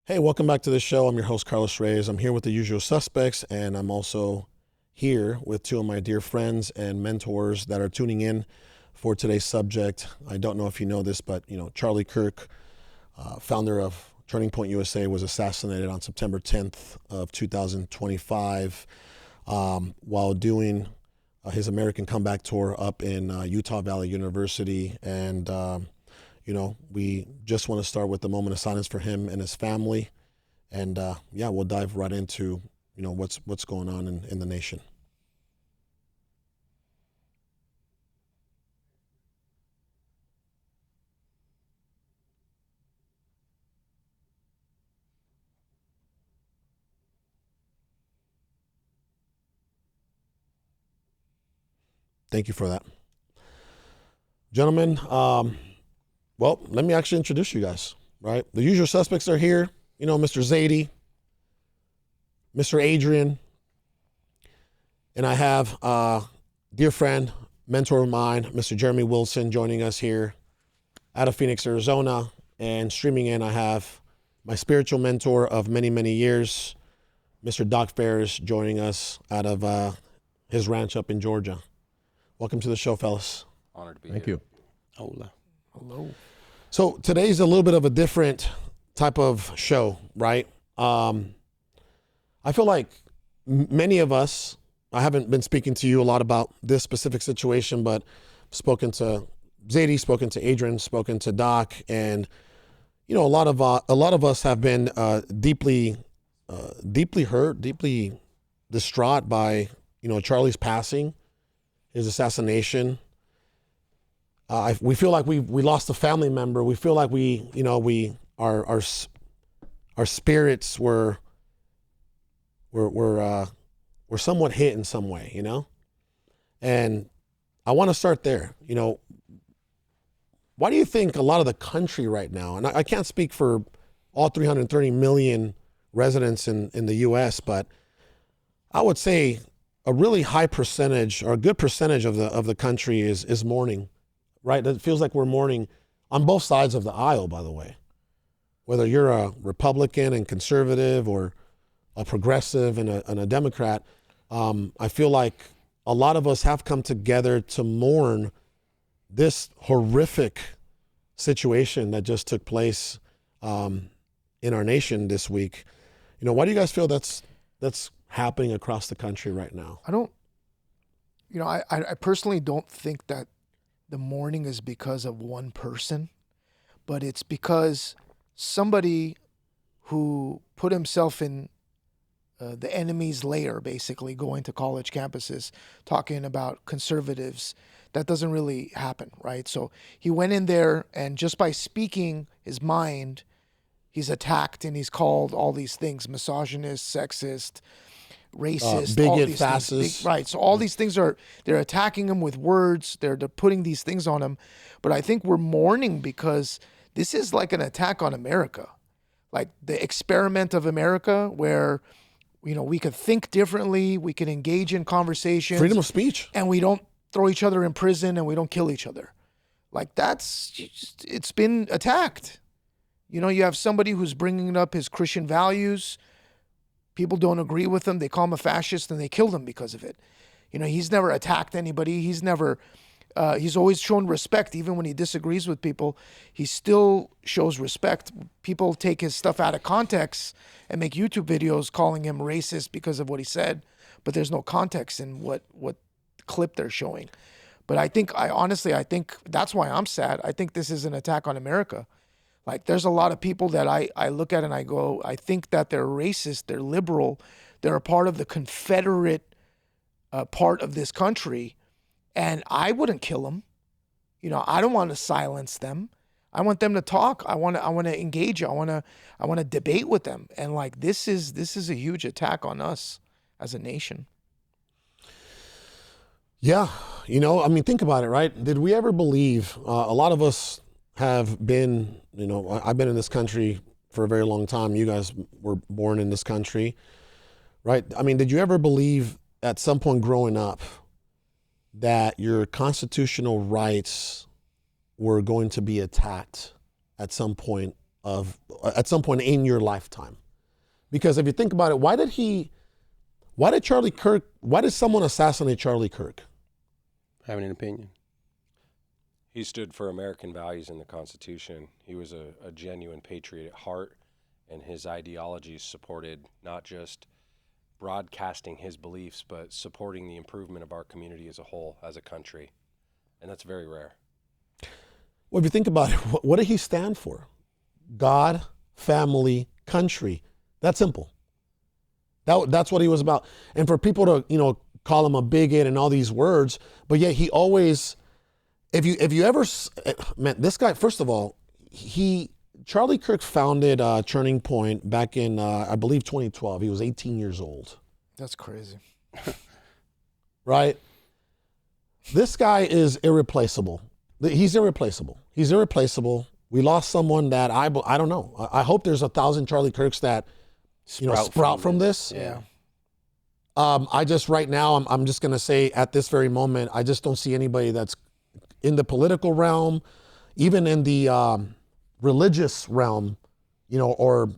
Hey, welcome back to the show. I'm your host, Carlos Reyes. I'm here with the usual suspects, and I'm also here with two of my dear friends and mentors that are tuning in for today's subject. I don't know if you know this, but Charlie Kirk, founder of Turning Point USA, was assassinated on September 10th of 2025 while doing his American Comeback Tour up in Utah Valley University. And we just want to start with a moment of silence for him and his family. And we'll dive right into, what's going on in the nation. Thank you for that. Gentlemen, let me actually introduce you guys, right? The usual suspects are here. Mr. Zady, Mr. Adrian, and I have a dear friend, mentor of mine, Mr. Jaramy Wilson, joining us here out of Phoenix, Arizona. And streaming in, I have my spiritual mentor of many, many years, Mr. Doc Ferris, joining us out of his ranch up in Georgia. Welcome to the show, fellas. Honored to be Thank here. you. Hola. Hello. So today's a little bit of a different type of show, right? I feel like many of us, I haven't been speaking to you a lot about this specific situation, but spoken to Zady, spoken to Adrian, spoken to Doc, and a lot of us have been deeply hurt, deeply distraught by Charlie's passing, his assassination. We feel like we lost a family member. We feel like our spirits were somewhat hit in some way, And I want to start there. Why do you think a lot of the country right now, and I can't speak for all 330 million residents in the U.S., but I would say a really high percentage or a good percentage of the country is mourning, right? It feels like we're mourning on both sides of the aisle, by the way. Whether you're a Republican and conservative or a progressive and a Democrat, I feel like a lot of us have come together to mourn this horrific situation that just took place in our nation this week. Why do you guys feel that's happening across the country right now? I personally don't think that the mourning is because of one person, but it's because somebody who put himself in the enemy's lair, basically going to college campuses, talking about conservatives. That doesn't really happen, right? So he went in there, and just by speaking his mind, he's attacked and he's called all these things: misogynist, sexist, racist, all bigot, these fascist. things. Right. So all these things they're attacking him with words. They're putting these things on him. But I think we're mourning because this is like an attack on America, like the experiment of America, where we could think differently, we can engage in conversations, Freedom of speech. and we don't throw each other in prison and we don't kill each other. Like it's been attacked. You have somebody who's bringing up his Christian values. People don't agree with him. They call him a fascist and they killed him because of it. He's never attacked anybody. He's always shown respect. Even when he disagrees with people, he still shows respect. People take his stuff out of context and make YouTube videos calling him racist because of what he said, but there's no context in what clip they're showing. But I think that's why I'm sad. I think this is an attack on America. Like, there's a lot of people that I look at and I go, I think that they're racist, they're liberal, they're a part of the Confederate part of this country, and I wouldn't kill them. I don't want to silence them. I want them to talk. I want to engage. I want to debate with them. And like, this is a huge attack on us as a nation. Yeah. Think about it, right? Did we ever believe, a lot of us have been, I've been in this country for a very long time. You guys were born in this country, right? Did you ever believe at some point growing up that your constitutional rights were going to be attacked at some point at some point in your lifetime. Because if you think about it, why did someone assassinate Charlie Kirk? Having an opinion. He stood for American values in the Constitution. He was a genuine patriot at heart, and his ideologies supported not just broadcasting his beliefs, but supporting the improvement of our community as a whole, as a country. And that's very rare. Well, if you think about it, what did he stand for? God, family, country. That's simple. That's what he was about. And for people to, call him a bigot and all these words, but yet he always, if you ever, man, this guy, first of all, Charlie Kirk founded Turning Point back in, I believe, 2012. He was 18 years old. That's crazy. Right? This guy is irreplaceable. He's irreplaceable. He's irreplaceable. We lost someone that I don't know. I hope there's 1,000 Charlie Kirks that sprout from this. Yeah. I just right now I'm just gonna say at this very moment I just don't see anybody that's in the political realm, even in the religious realm, or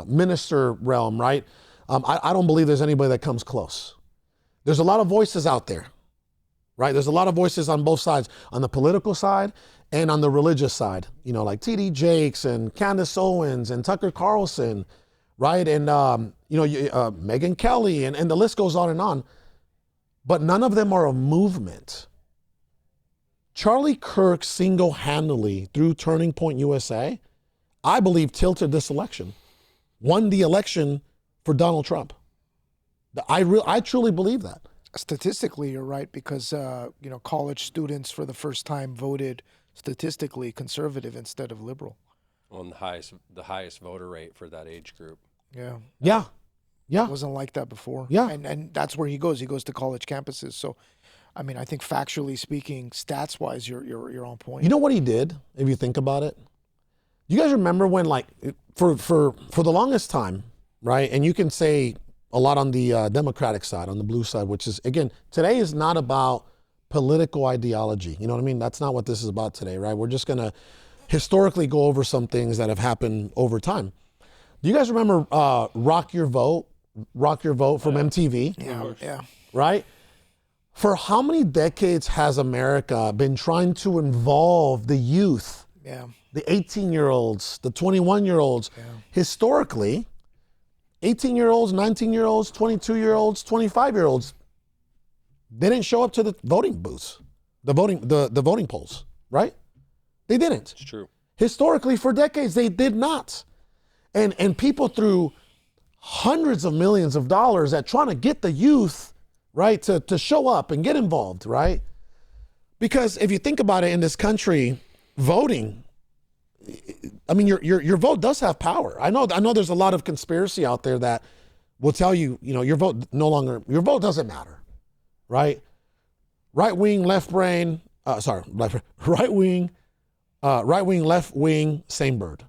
minister realm, right? I don't believe there's anybody that comes close. There's a lot of voices out there, right? There's a lot of voices on both sides, on the political side and on the religious side, like T.D. Jakes and Candace Owens and Tucker Carlson, right? And, Megyn Kelly and the list goes on and on, but none of them are a movement. Charlie Kirk single-handedly, through Turning Point USA, I believe tilted this election, won the election for Donald Trump. I truly believe that. Statistically, you're right, because college students for the first time voted statistically conservative instead of liberal. Well, and the highest voter rate for that age group. Yeah. Yeah. Yeah. It wasn't like that before. Yeah. And that's where he goes. He goes to college campuses. So, I mean, I think factually speaking, stats-wise, you're on point. You know what he did, if you think about it? You guys remember when, for the longest time, right? And you can say a lot on the Democratic side, on the blue side, which is, again, today is not about political ideology. You know what I mean? That's not what this is about today, right? We're just going to historically go over some things that have happened over time. Do you guys remember Rock Your Vote from MTV? Yeah. Right? For how many decades has America been trying to involve the youth, the 18-year-olds, the 21-year-olds? Historically, 18-year-olds, 19-year-olds, 22-year-olds, 25-year-olds, they didn't show up to the voting booths, the voting polls, right? They didn't. It's true. Historically, for decades, they did not. And people threw hundreds of millions of dollars at trying to get the youth, right, to show up and get involved, right? Because if you think about it, in this country, voting, I mean, your vote does have power. I know there's a lot of conspiracy out there that will tell you, your vote doesn't matter, right? Right wing, left wing, right wing, left wing, same bird.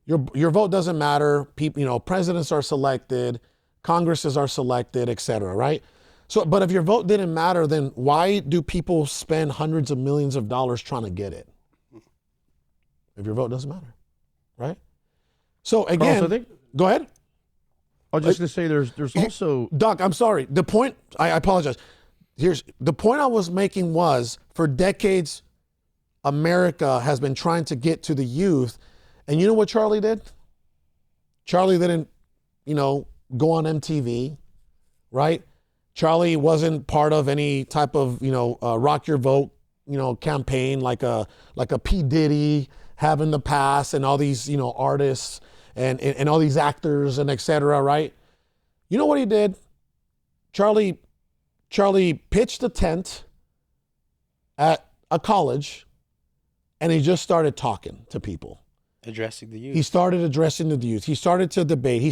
Your vote doesn't matter. People, presidents are selected, Congresses are selected, et cetera, right? So, but if your vote didn't matter, then why do people spend hundreds of millions of dollars trying to get it? If your vote doesn't matter, right? So again, Carlos, go ahead. I was just going to say there's also... Doc, I'm sorry. The point, I apologize. The point I was making was, for decades, America has been trying to get to the youth. And you know what Charlie did? Charlie didn't, go on MTV, right? Charlie wasn't part of any type of, rock your vote, campaign like a P. Diddy having the pass and all these, artists and all these actors and et cetera, right? You know what he did? Charlie pitched a tent at a college and he just started talking to people. Addressing the youth. He started addressing the youth. He started to debate.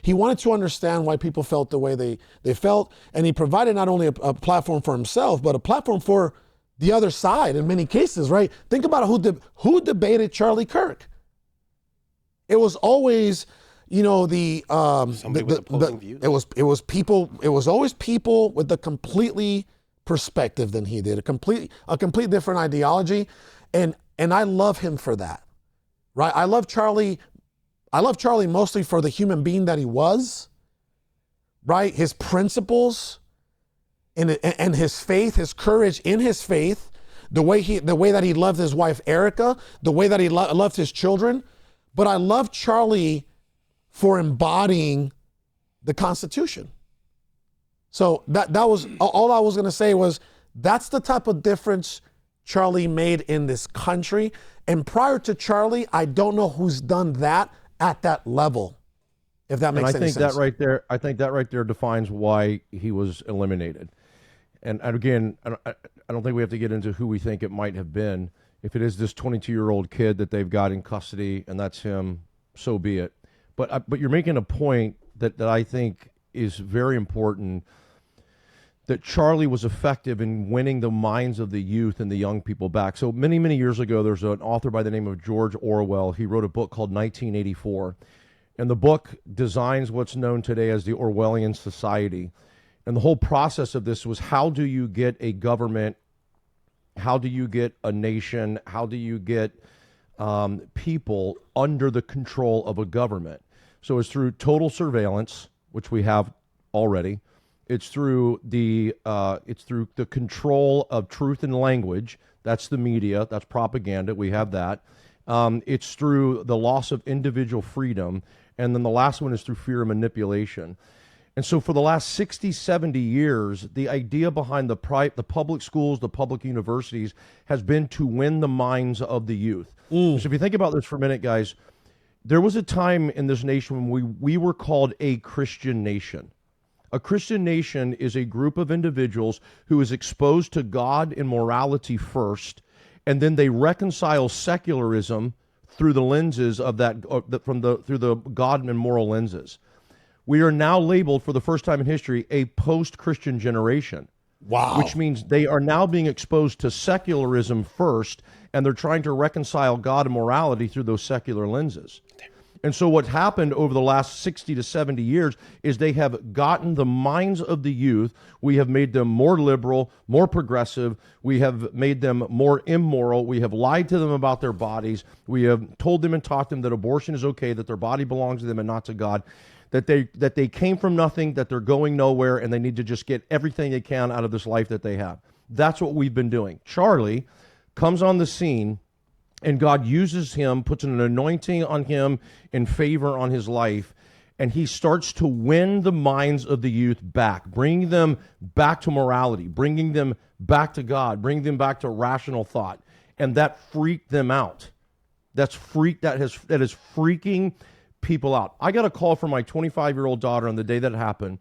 He wanted to understand why people felt the way they felt. And he provided not only a platform for himself, but a platform for the other side in many cases, right? Think about who debated Charlie Kirk. It was always, Somebody with opposing views. It was always people with a completely perspective than he did, a complete different ideology. And I love him for that. right? I love Charlie mostly for the human being that he was, right? His principles and his faith, his courage in his faith, the way that he loved his wife Erica, the way that he loved his children. But I love Charlie for embodying the Constitution. So that was all I was going to say was that's the type of difference Charlie made in this country. And prior to Charlie, I don't know who's done that at that level, if that makes any sense. I think that right there defines why he was eliminated. And again, I don't think we have to get into who we think it might have been. If it is this 22-year-old kid that they've got in custody and that's him, so be it. But you're making a point that I think is very important, that Charlie was effective in winning the minds of the youth and the young people back. So many, many years ago, there's an author by the name of George Orwell. He wrote a book called 1984. And the book designs what's known today as the Orwellian society. And the whole process of this was, how do you get a government? How do you get a nation? How do you get people under the control of a government? So it's through total surveillance, which we have already. It's through the control of truth and language. That's the media. That's propaganda. We have that. It's through the loss of individual freedom. And then the last one is through fear and manipulation. And so for the last 60, 70 years, the idea behind the public schools, the public universities, has been to win the minds of the youth. So if you think about this for a minute, guys, there was a time in this nation when we were called a Christian nation. A Christian nation is a group of individuals who is exposed to God and morality first, and then they reconcile secularism through the lenses of that, through the God and moral lenses. We are now labeled, for the first time in history, a post-Christian generation. Wow. Which means they are now being exposed to secularism first, and they're trying to reconcile God and morality through those secular lenses. And so what happened over the last 60 to 70 years is they have gotten the minds of the youth. We have made them more liberal, more progressive. We have made them more immoral. We have lied to them about their bodies. We have told them and taught them that abortion is okay, that their body belongs to them and not to God, that they came from nothing, that they're going nowhere, and they need to just get everything they can out of this life that they have. That's what we've been doing. Charlie comes on the scene, and God uses him, puts an anointing on him and favor on his life, and he starts to win the minds of the youth back, bringing them back to morality, bringing them back to God, bringing them back to rational thought, and that freaked them out. That is freaking people out. I got a call from my 25-year-old daughter on the day that it happened,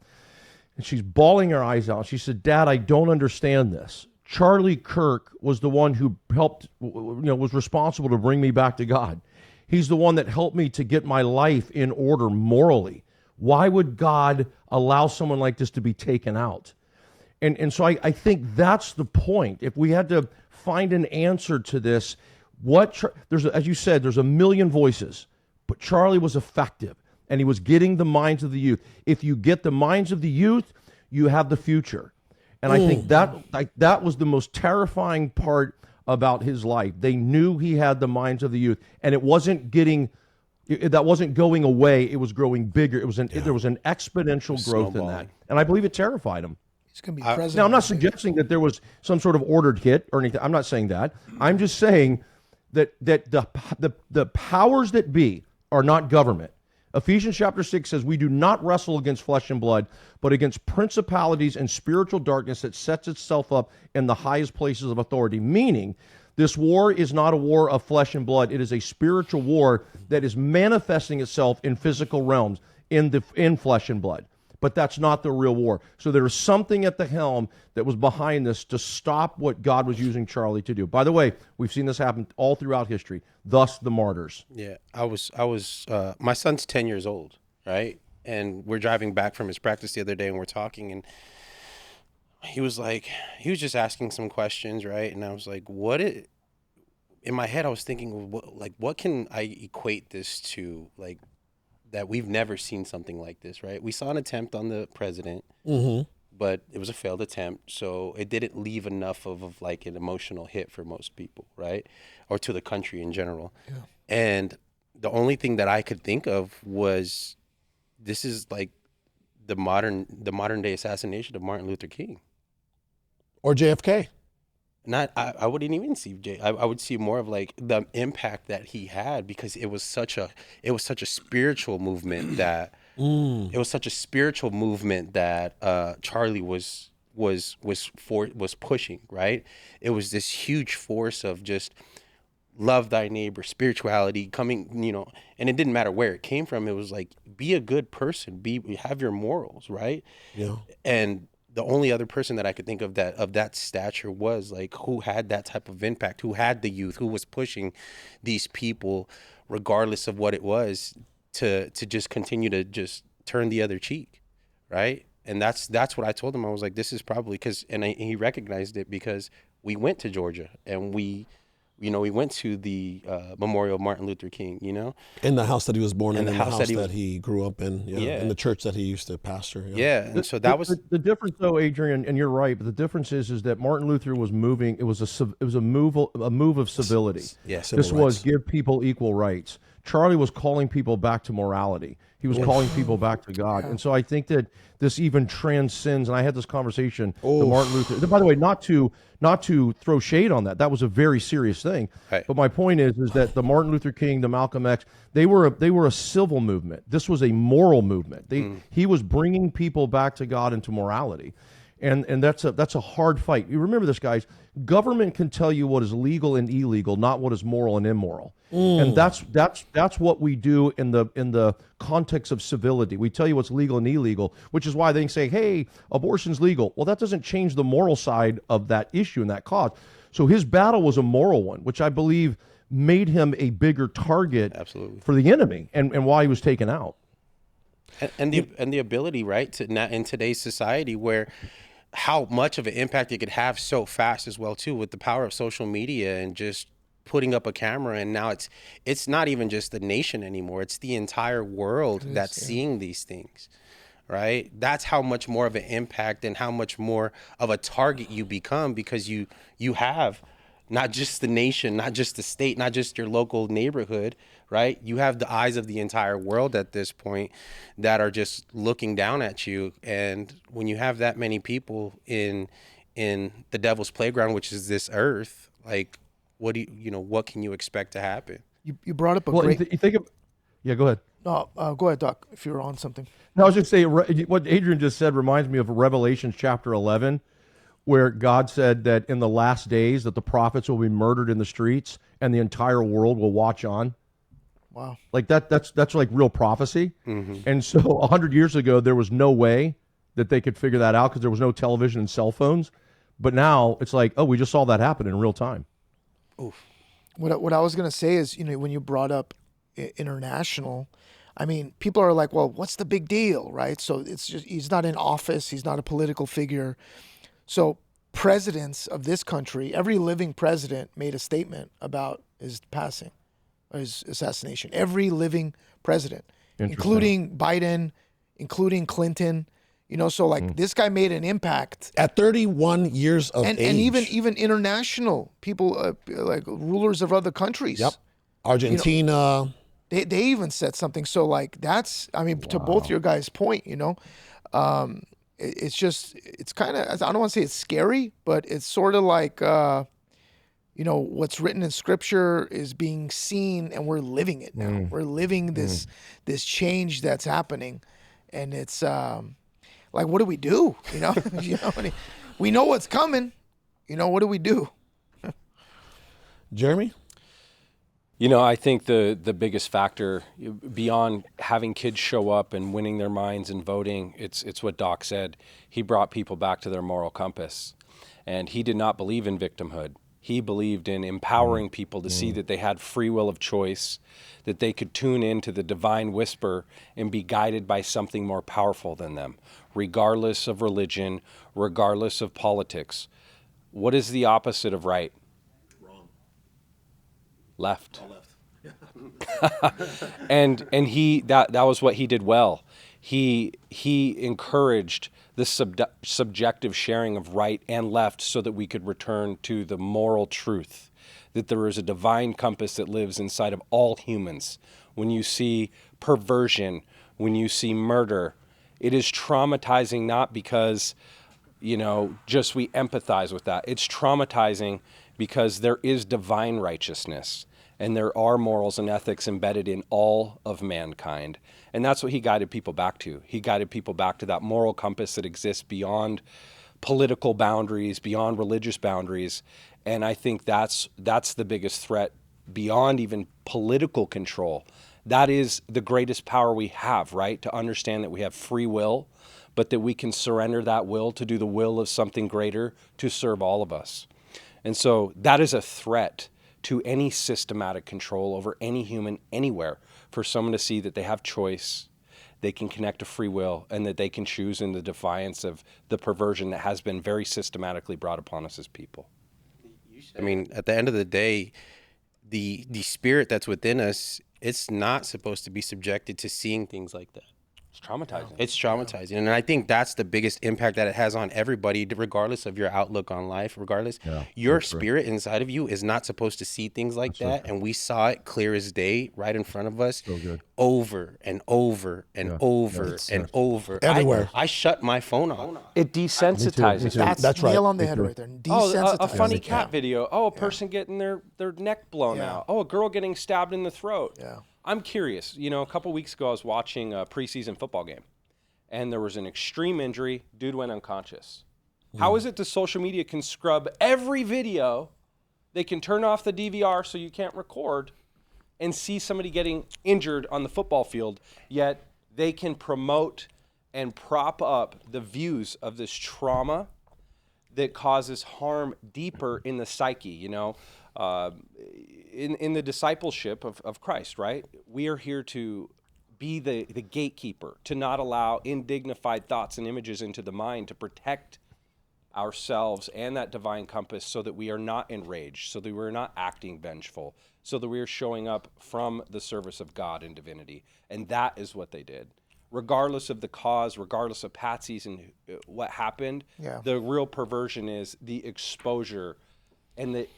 and she's bawling her eyes out. She said, "Dad, I don't understand this. Charlie Kirk was the one who helped, was responsible to bring me back to God. He's the one that helped me to get my life in order morally. Why would God allow someone like this to be taken out?" And so I think that's the point. If we had to find an answer to this, as you said, there's a million voices, but Charlie was effective, and he was getting the minds of the youth. If you get the minds of the youth, you have the future. And I think that was the most terrifying part about his life. They knew he had the minds of the youth, and that wasn't going away. It was growing bigger. There was an exponential growth in that, and I believe it terrified him. He's going to be president. Now, I'm not suggesting that there was some sort of ordered hit or anything. I'm not saying that. I'm just saying that the powers that be are not government. Ephesians chapter 6 says, "We do not wrestle against flesh and blood, but against principalities and spiritual darkness that sets itself up in the highest places of authority." Meaning, this war is not a war of flesh and blood. It is a spiritual war that is manifesting itself in physical realms, in flesh and blood. But that's not the real war. So there is something at the helm that was behind this to stop what God was using Charlie to do. By the way, we've seen this happen all throughout history. Thus, the martyrs. Yeah, my son's 10 years old, right? And we're driving back from his practice the other day, and we're talking, and he was just asking some questions, right? And I was like, in my head, I was thinking, what can I equate this to? Like, that we've never seen something like this, right? We saw an attempt on the president, but it was a failed attempt, so it didn't leave enough of like an emotional hit for most people, right? Or to the country in general. Yeah. And the only thing that I could think of was this is like the modern day assassination of Martin Luther King. Or JFK. I wouldn't even see I would see more of like the impact that he had, because it was such a spiritual movement that Charlie was pushing, right? It was this huge force of just love thy neighbor, spirituality coming, and it didn't matter where it came from. It was like, be a good person, have your morals, right? Yeah. And the only other person that I could think of that stature was like, who had that type of impact, who had the youth, who was pushing these people, regardless of what it was, to just continue to just turn the other cheek, right? And that's what I told him. I was like, this is probably he recognized it, because we went to Georgia and we went to the memorial of Martin Luther King, In the house that he was born in, the the house house that that he he grew up in, in the church that he used to pastor. Yeah, and so that was the difference, though, Adrian, and you're right. But the difference is that Martin Luther was moving. It was a move of civility. Yeah, This was give people equal rights. Charlie was calling people back to morality. He was calling people back to God. And so I think that this even transcends, and I had this conversation, the Martin Luther, by the way, not to throw shade on that. That was a very serious thing. Right. But my point is that the Martin Luther King, the Malcolm X, they were a civil movement. This was a moral movement. He was bringing people back to God and to morality. And that's a hard fight. You remember this, guys. Government can tell you what is legal and illegal, not what is moral and immoral. And that's what we do in the context of civility. We tell you what's legal and illegal, which is why they can say, "Hey, abortion's legal." Well, that doesn't change the moral side of that issue and that cause. So his battle was a moral one, which I believe made him a bigger target Absolutely. for the enemy, and why he was taken out. And the ability, right, to now in today's society, where how much of an impact it could have so fast as well too, with the power of social media and just putting up a camera. And now it's not even just the nation anymore, it's the entire world that's seeing these things, right? That's how much more of an impact and how much more of a target you become, because you have not just the nation, not just the state, not just your local neighborhood, right? You have the eyes of the entire world at this point that are just looking down at you. And when you have that many people in the devil's playground, which is this earth, like, what can you expect to happen? You brought up a Well, great. you think of, yeah, go ahead. No, go ahead, Doc. If you're on something. No, I was just saying what Adrian just said reminds me of Revelation chapter 11, where God said that in the last days that the prophets will be murdered in the streets and the entire world will watch on. Wow. Like that's like real prophecy. Mm-hmm. And so 100 years ago, there was no way that they could figure that out because there was no television and cell phones. But now it's like, oh, we just saw that happen in real time. Oof. What I was going to say is, when you brought up international, I mean, people are like, well, what's the big deal, right? So it's just, he's not in office. He's not a political figure. So presidents of this country, every living president made a statement about his passing, or his assassination. Every living president, including Biden, including Clinton, so like this guy made an impact at 31 years of age. And even international people, like rulers of other countries. Yep. Argentina. They even said something. So like that's, I mean, to both your guys' point, it's just, it's kind of, I don't want to say it's scary, but it's sort of like, what's written in scripture is being seen and we're living it now. We're living this change that's happening. And it's like, what do we do? We know what's coming. What do we do? Jeremy? I think the biggest factor beyond having kids show up and winning their minds and voting, it's what Doc said. He brought people back to their moral compass, and he did not believe in victimhood. He believed in empowering people to see that they had free will of choice, that they could tune into the divine whisper and be guided by something more powerful than them, regardless of religion, regardless of politics. What is the opposite of right? Left. and he that was what he did well. He encouraged the subjective sharing of right and left so that we could return to the moral truth. that there is a divine compass that lives inside of all humans. When you see perversion, when you see murder, it is traumatizing, not because, just we empathize with that. It's traumatizing because there is divine righteousness and there are morals and ethics embedded in all of mankind. And that's what he guided people back to. He guided people back to that moral compass that exists beyond political boundaries, beyond religious boundaries. And I think that's the biggest threat beyond even political control. That is the greatest power we have, right? To understand that we have free will, but that we can surrender that will to do the will of something greater to serve all of us. And so that is a threat to any systematic control over any human anywhere, for someone to see that they have choice, they can connect to free will, and that they can choose in the defiance of the perversion that has been very systematically brought upon us as people. I mean, at the end of the day, the spirit that's within us, it's not supposed to be subjected to seeing things like that. It's traumatizing. It's traumatizing. And I think that's the biggest impact that it has on everybody, regardless of your outlook on life, regardless. Your spirit inside of you is not supposed to see things like that. And we saw it clear as day right in front of us over and over and over and over. Everywhere. I shut my phone off. It desensitizes. That's right. nail on the head right there. A funny cat video. A person getting their neck blown out. A girl getting stabbed in the throat. Yeah. I'm curious. A couple weeks ago, I was watching a preseason football game, and there was an extreme injury. Dude went unconscious. How is it that social media can scrub every video? They can turn off the DVR so you can't record and see somebody getting injured on the football field, yet they can promote and prop up the views of this trauma that causes harm deeper in the psyche, in the discipleship of Christ, right? We are here to be the gatekeeper, to not allow indignified thoughts and images into the mind, to protect ourselves and that divine compass so that we are not enraged, so that we're not acting vengeful, so that we are showing up from the service of God and divinity. And that is what they did. Regardless of the cause, regardless of Patsy's and what happened, the real perversion is the exposure and the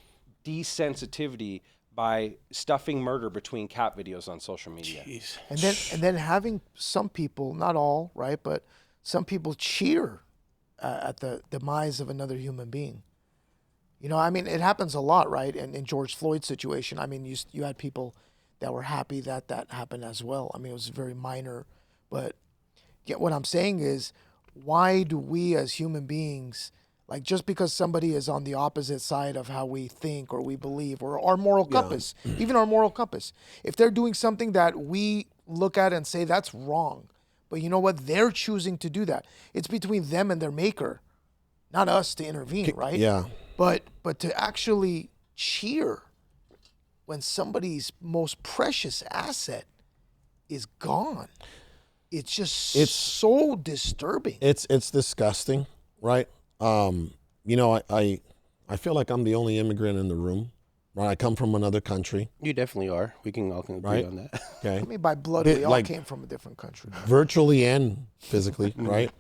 desensitivity by stuffing murder between cat videos on social media. Jeez. And then having some people, not all, right, but some people cheer at the demise of another human being. It happens a lot, right? And in George Floyd's situation, you had people that were happy that happened as well. It was very minor, but what I'm saying is, why do we as human beings, like, just because somebody is on the opposite side of how we think or we believe, or our moral compass, even our moral compass, if they're doing something that we look at and say that's wrong, but you know what, they're choosing to do that, it's between them and their maker, not us to intervene, right? Yeah. But to actually cheer when somebody's most precious asset is gone, it's so disturbing. It's disgusting, right? I feel like I'm the only immigrant in the room, right? I come from another country. You definitely are. We can all agree on that. Okay. By blood, we all came from a different country. Virtually and physically, right?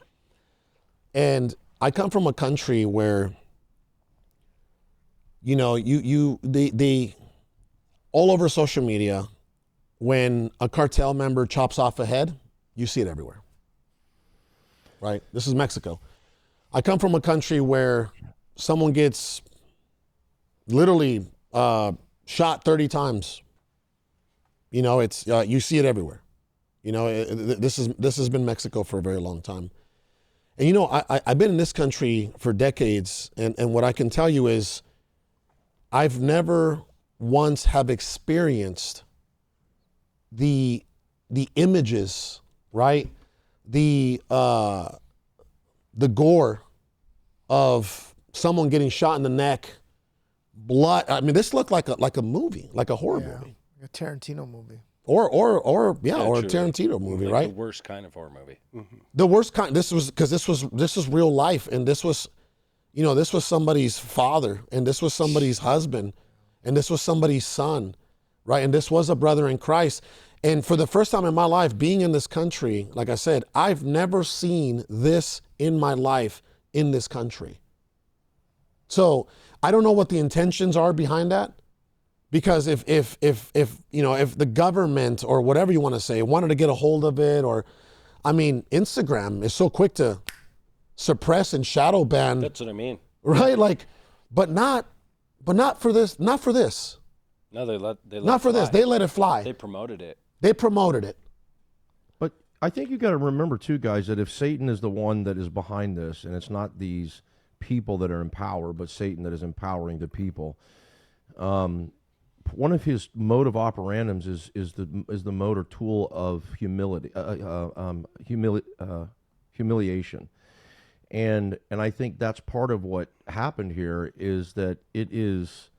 And I come from a country where, they all over social media, when a cartel member chops off a head, you see it everywhere, right? This is Mexico. I come from a country where someone gets literally shot 30 times. It's you see it everywhere. This has been Mexico for a very long time. And I've been in this country for decades, and what I can tell you is I've never once have experienced the images, right? The gore of someone getting shot in the neck, blood. This looked like a movie, like a horror movie, a Tarantino movie, or a Tarantino movie, like right? The worst kind of horror movie. The worst kind. This was real life, and this was somebody's father, and this was somebody's husband, and this was somebody's son, right? And this was a brother in Christ. And for the first time in my life, being in this country, like I said, I've never seen this in my life in this country. So I don't know what the intentions are behind that. Because if the government or whatever you want to say wanted to get a hold of it, or I mean, Instagram is so quick to suppress and shadow ban, That's what I mean. right? Like, but not for this. Not for this. No, they let Not for it this. fly. They let it fly. They promoted it. They promoted it. But I think you got to remember too, guys, that if Satan is the one that is behind this, and it's not these people that are in power, but Satan that is empowering the people, one of his mode of operandums is the mode or tool of humiliation, and I think that's part of what happened here is that it's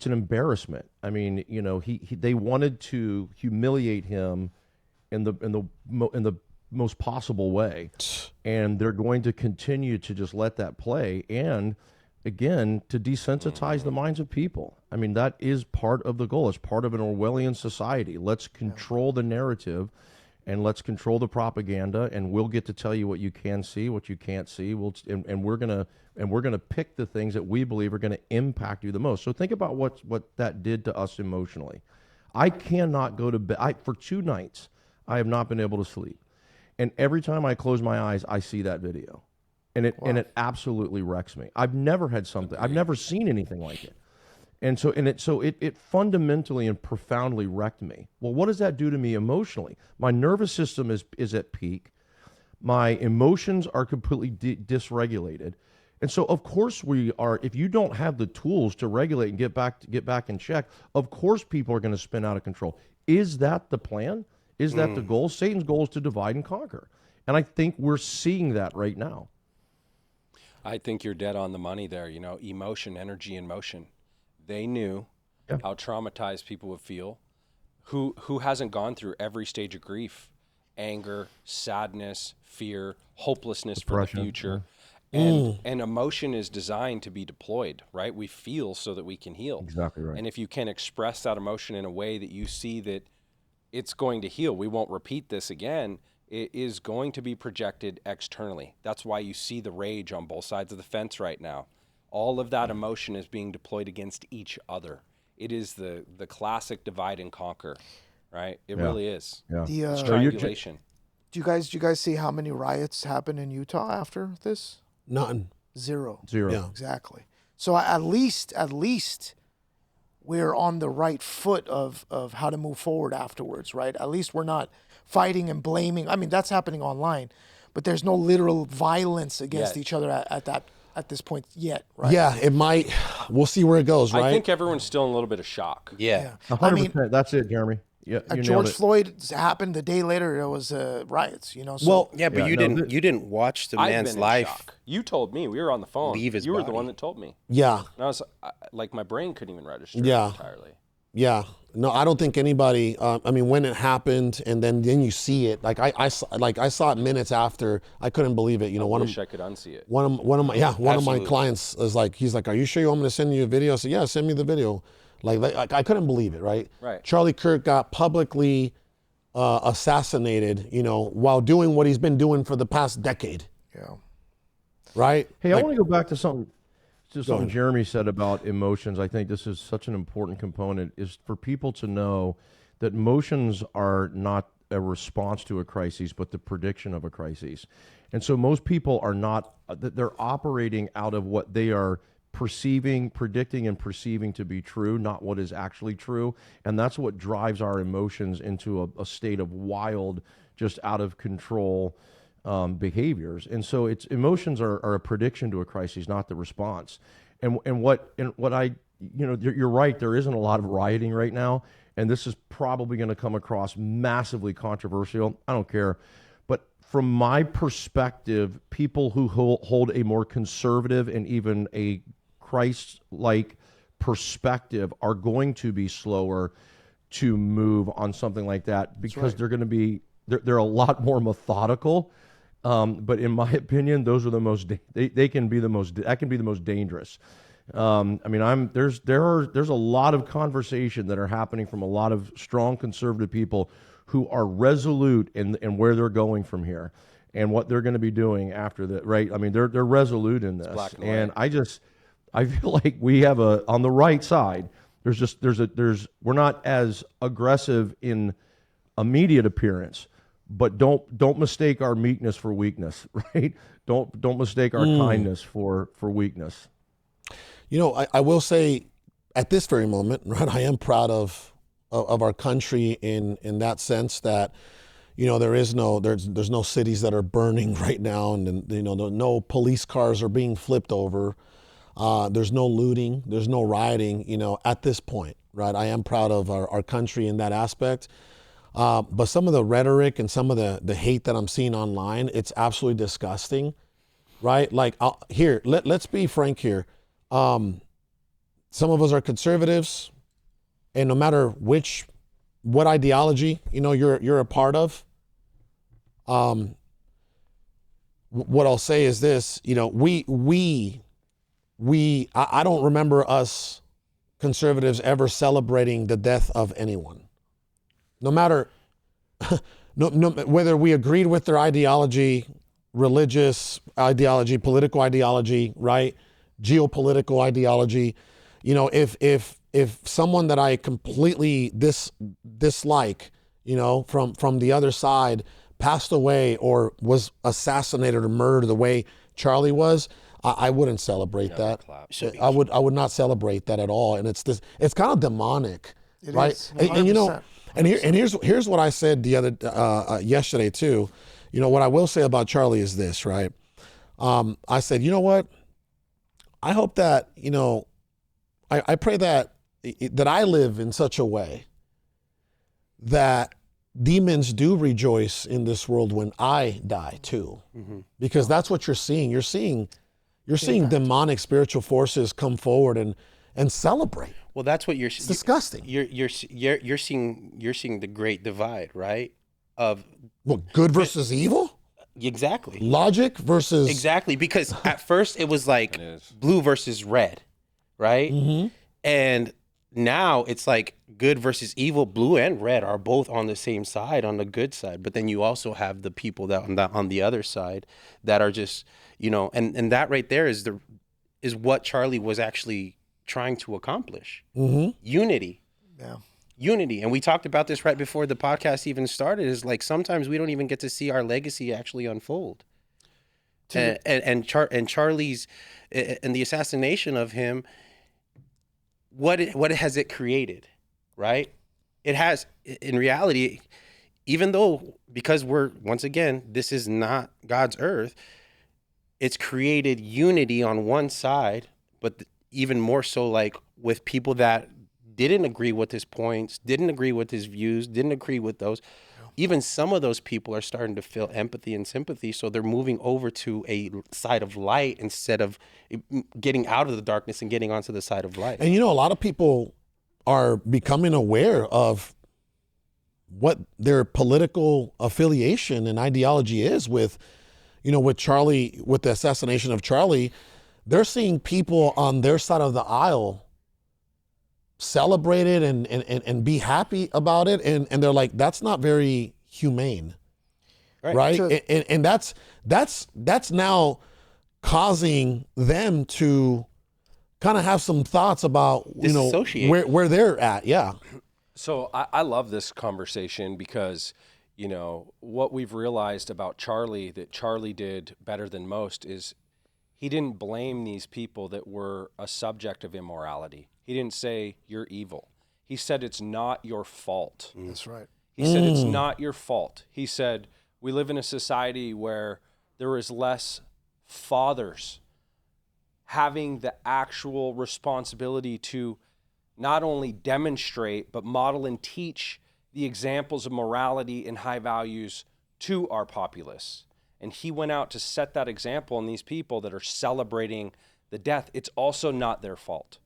an embarrassment. I mean, they wanted to humiliate him in the most possible way, and they're going to continue to just let that play, and again, to desensitize the minds of people. I mean, that is part of the goal. It's part of an Orwellian society. Let's control the narrative, and let's control the propaganda, and we'll get to tell you what you can see, what you can't see. And we're gonna pick the things that we believe are going to impact you the most. So think about what that did to us emotionally. I cannot go to bed. For 2 nights, I have not been able to sleep, and every time I close my eyes, I see that video. And it absolutely wrecks me. I've never had something. I've never seen anything like it. And so it fundamentally and profoundly wrecked me. Well, what does that do to me emotionally? My nervous system is at peak. My emotions are completely dysregulated. And so of course we are, if you don't have the tools to regulate and get back in check, of course people are going to spin out of control. Is that the plan? Is that the goal? Satan's goal is to divide and conquer. And I think we're seeing that right now. I think you're dead on the money there. Emotion, energy, and motion. They knew how traumatized people would feel. Who hasn't gone through every stage of grief, anger, sadness, fear, hopelessness Depression, for the future. yeah. And emotion is designed to be deployed, right? We feel so that we can heal. Exactly right. And if you can express that emotion in a way that you see that it's going to heal, we won't repeat this again, it is going to be projected externally. That's why you see the rage on both sides of the fence right now. All of that emotion is being deployed against each other. It is the classic divide and conquer, right? It really is. Yeah. It's The, triangulation. do you guys see how many riots happened in Utah after this? Nothing. 0. Zero. Yeah. Exactly. So at least we're on the right foot of how to move forward afterwards, right? At least we're not fighting and blaming. I mean, that's happening online, but there's no literal violence against Yeah. each other at this point yet, right? Yeah, it might. We'll see where it goes, right? I think everyone's still in a little bit of shock. Yeah. 100%. That's it, Jeremy. Yeah, you nailed George it. Floyd happened the day later. There was riots, So, Well, Yeah, but Yeah, you no, didn't watch the I've man's been in life. shock. You told me. We were on the phone. Leave his you were the body. one that told me. Yeah, And I was like, my brain couldn't even register Yeah. entirely. yeah. No, I don't think anybody. I mean, when it happened, and then you see it. Like I saw it minutes after. I couldn't believe it. I wish I could unsee it. One of my Absolutely. clients is like, he's like, "Are you sure you want me to send you a video?" I said, "Yeah, send me the video." Like I couldn't believe it. Right. Right. Charlie Kirk got publicly assassinated. While doing what he's been doing for the past decade. yeah. Right. Hey, I Like, want to go back to something ahead. Jeremy said about emotions. I think this is such an important component, is for people to know that emotions are not a response to a crisis, but the prediction of a crisis. And so most people are not, they're operating out of what they are predicting and perceiving to be true, not what is actually true. And that's what drives our emotions into a state of wild, just out of control behaviors. And so emotions are a prediction to a crisis, not the response. And what I, you're right, there isn't a lot of rioting right now, and this is probably going to come across massively controversial. I don't care. But from my perspective, people who hold a more conservative and even a Christ-like perspective are going to be slower to move on something like that, because they're going to be, they're a lot more methodical. But in my opinion, those are the most, they can be the most, that can be the most dangerous. I mean, there's a lot of conversation that are happening from a lot of strong conservative people who are resolute in where they're going from here and what they're going to be doing after that, right? I mean, they're resolute in this. black and And I feel like we have on the right side, We're not as aggressive in immediate appearance, but don't mistake our meekness for weakness, right? Don't mistake our kindness for weakness. You know, I will say at this very moment, right, I am proud of our country in that sense that, you know, there's no cities that are burning right now, and you know, no police cars are being flipped over. There's no looting, there's no rioting, you know, at this point, right? I am proud of our country in that aspect. But some of the rhetoric and some of the hate that I'm seeing online, it's absolutely disgusting, right? Like, let's be frank here. Some of us are conservatives, and no matter what ideology, you know, you're a part of, what I'll say is this, you know, I don't remember us conservatives ever celebrating the death of anyone. No matter whether we agreed with their ideology, religious ideology, political ideology, right? Geopolitical ideology. You know, if someone that I completely dislike, you know, from the other side passed away or was assassinated or murdered the way Charlie was, I wouldn't celebrate that. I would not celebrate that at all. And it's kind of demonic, right? And you know, and here's what I said the other yesterday too. You know, what I will say about Charlie is this, right? I said, you know what? I hope that, you know, I pray that I live in such a way that demons do rejoice in this world when I die too, because that's what you're seeing. You're seeing demonic spiritual forces come forward and celebrate. Well, that's what It's disgusting. You're seeing the great divide, right? Of good versus evil? Exactly. Logic versus Exactly, because at first it was like blue versus red, right? Mm-hmm. And now it's like good versus evil. Blue and red are both on the same side, on the good side. But then you also have the people that on the other side that are just, you know, and that right there is what Charlie was actually trying to accomplish. Mm-hmm. Unity. Yeah. Unity. And we talked about this right before the podcast even started, is like sometimes we don't even get to see our legacy actually unfold. And Charlie's and the assassination of him, what has it created, right? It has, in reality, even though, because once again, this is not God's earth, it's created unity on one side, but even more so like with people that didn't agree with his points, didn't agree with his views, didn't agree with those. Even some of those people are starting to feel empathy and sympathy, so they're moving over to a side of light instead of getting out of the darkness and getting onto the side of light. And you know, a lot of people are becoming aware of what their political affiliation and ideology is with, you know, with Charlie, with the assassination of Charlie. They're seeing people on their side of the aisle celebrate it and be happy about it. And they're like, that's not very humane. Right. Sure. And that's now causing them to kind of have some thoughts about, you know, where they're at. Yeah. So I love this conversation because, you know, what we've realized about Charlie, that Charlie did better than most, is he didn't blame these people that were a subject of immorality. He didn't say, you're evil. He said, it's not your fault. That's right. He said, it's not your fault. He said, we live in a society where there is less fathers having the actual responsibility to not only demonstrate, but model and teach the examples of morality and high values to our populace. And he went out to set that example, and these people that are celebrating the death, it's also not their fault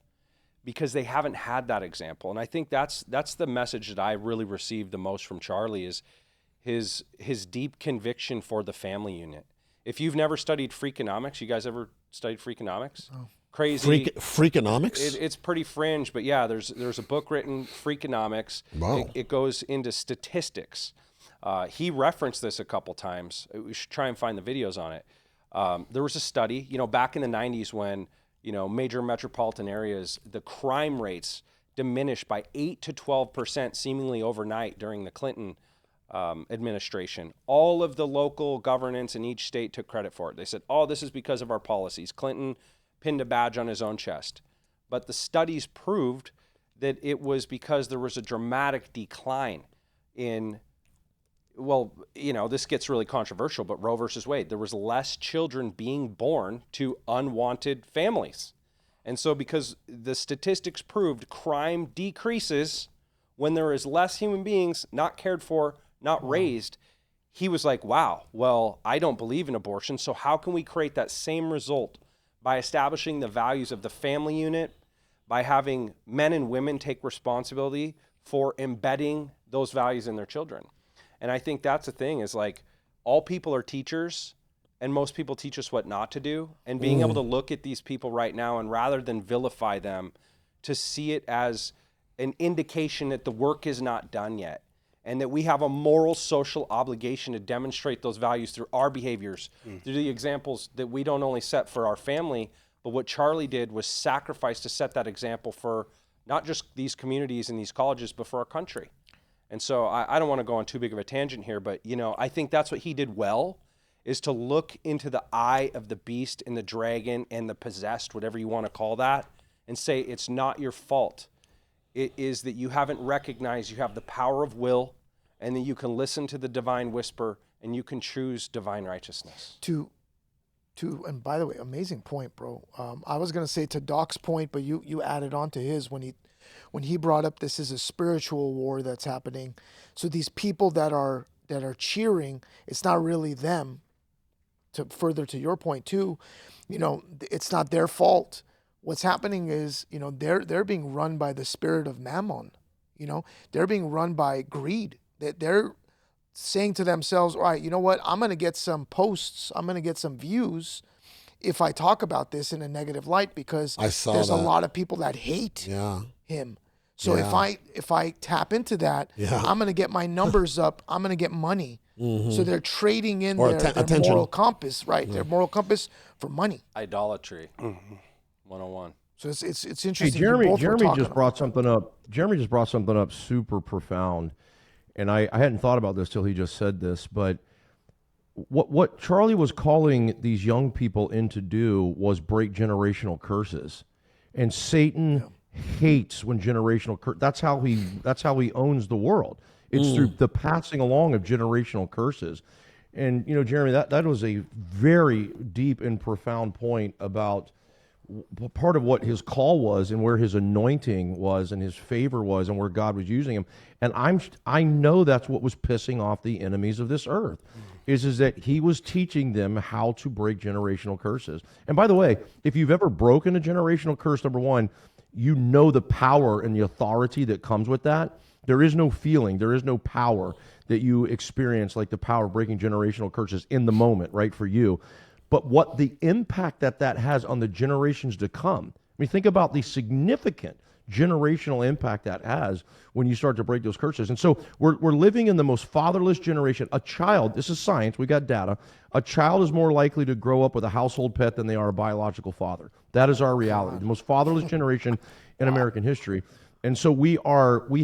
because they haven't had that example. And I think that's the message that I really received the most from Charlie, is his deep conviction for the family unit. If you've never studied Freakonomics, you guys ever studied Freakonomics? Oh. Crazy. Freakonomics? It's pretty fringe, but yeah, there's a book written, Freakonomics. Wow. It goes into statistics. He referenced this a couple times. We should try and find the videos on it. There was a study, back in the 90s when, major metropolitan areas, the crime rates diminished by 8 to 12% seemingly overnight during the Clinton administration. All of the local governance in each state took credit for it. They said, oh, this is because of our policies. Clinton pinned a badge on his own chest. But the studies proved that it was because there was a dramatic decline in, well, you know, this gets really controversial, but Roe versus Wade, there was less children being born to unwanted families. And so because the statistics proved crime decreases when there is less human beings not cared for, not raised, he was like, wow, well, I don't believe in abortion, so how can we create that same result by establishing the values of the family unit, by having men and women take responsibility for embedding those values in their children? And I think that's the thing, is like, all people are teachers, and most people teach us what not to do. And being able to look at these people right now, and rather than vilify them, to see it as an indication that the work is not done yet, and that we have a moral social obligation to demonstrate those values through our behaviors, through the examples that we don't only set for our family, but what Charlie did was sacrifice to set that example for not just these communities and these colleges, but for our country. And so I don't want to go on too big of a tangent here, but you know, I think that's what he did well, is to look into the eye of the beast and the dragon and the possessed, whatever you want to call that, and say, it's not your fault. It is that you haven't recognized you have the power of will, and that you can listen to the divine whisper, and you can choose divine righteousness. And by the way, amazing point, bro. I was gonna say to Doc's point, but you added on to his when he brought up this is a spiritual war that's happening. So these people that are cheering, it's not really them. To further to your point too, you know, it's not their fault. What's happening is, you know, they're being run by the spirit of mammon. You know, they're being run by greed. They're saying to themselves, all right, you know what? I'm going to get some posts. I'm going to get some views if I talk about this in a negative light, because there's a lot of people that hate him. So if I tap into that, I'm going to get my numbers up. I'm going to get money. So they're trading in their moral compass, right? Their moral compass for money. Idolatry, 101. So it's interesting. Hey, Jeremy just brought something up. Jeremy just brought something up super profound, and I hadn't thought about this till he just said this. But what Charlie was calling these young people in to do was break generational curses, and Satan hates when generational curse. That's how he owns the world. It's through the passing along of generational curses. And, you know, Jeremy, that was a very deep and profound point about part of what his call was and where his anointing was and his favor was and where God was using him. And I know that's what was pissing off the enemies of this earth, is that he was teaching them how to break generational curses. And by the way, if you've ever broken a generational curse, number one, you know the power and the authority that comes with that. There is no feeling, there is no power that you experience like the power of breaking generational curses in the moment, right, for you. But what the impact that has on the generations to come. I mean, think about the significant generational impact that has when you start to break those curses. And so we're living in the most fatherless generation. A child, this is science, we got data, a child is more likely to grow up with a household pet than they are a biological father. That is our reality. The most fatherless generation in American history. And so we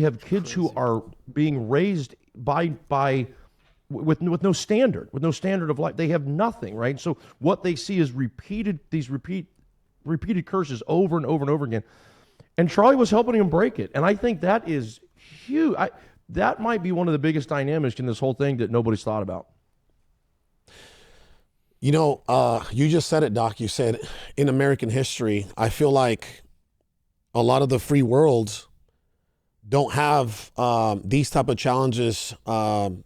have kids who are being raised with no standard of life. They have nothing, right? So what they see is repeated curses over and over and over again. And Charlie was helping him break it. And I think that is huge. That might be one of the biggest dynamics in this whole thing that nobody's thought about. You know, you just said it, Doc. You said in American history, I feel like a lot of the free worlds don't have these type of challenges to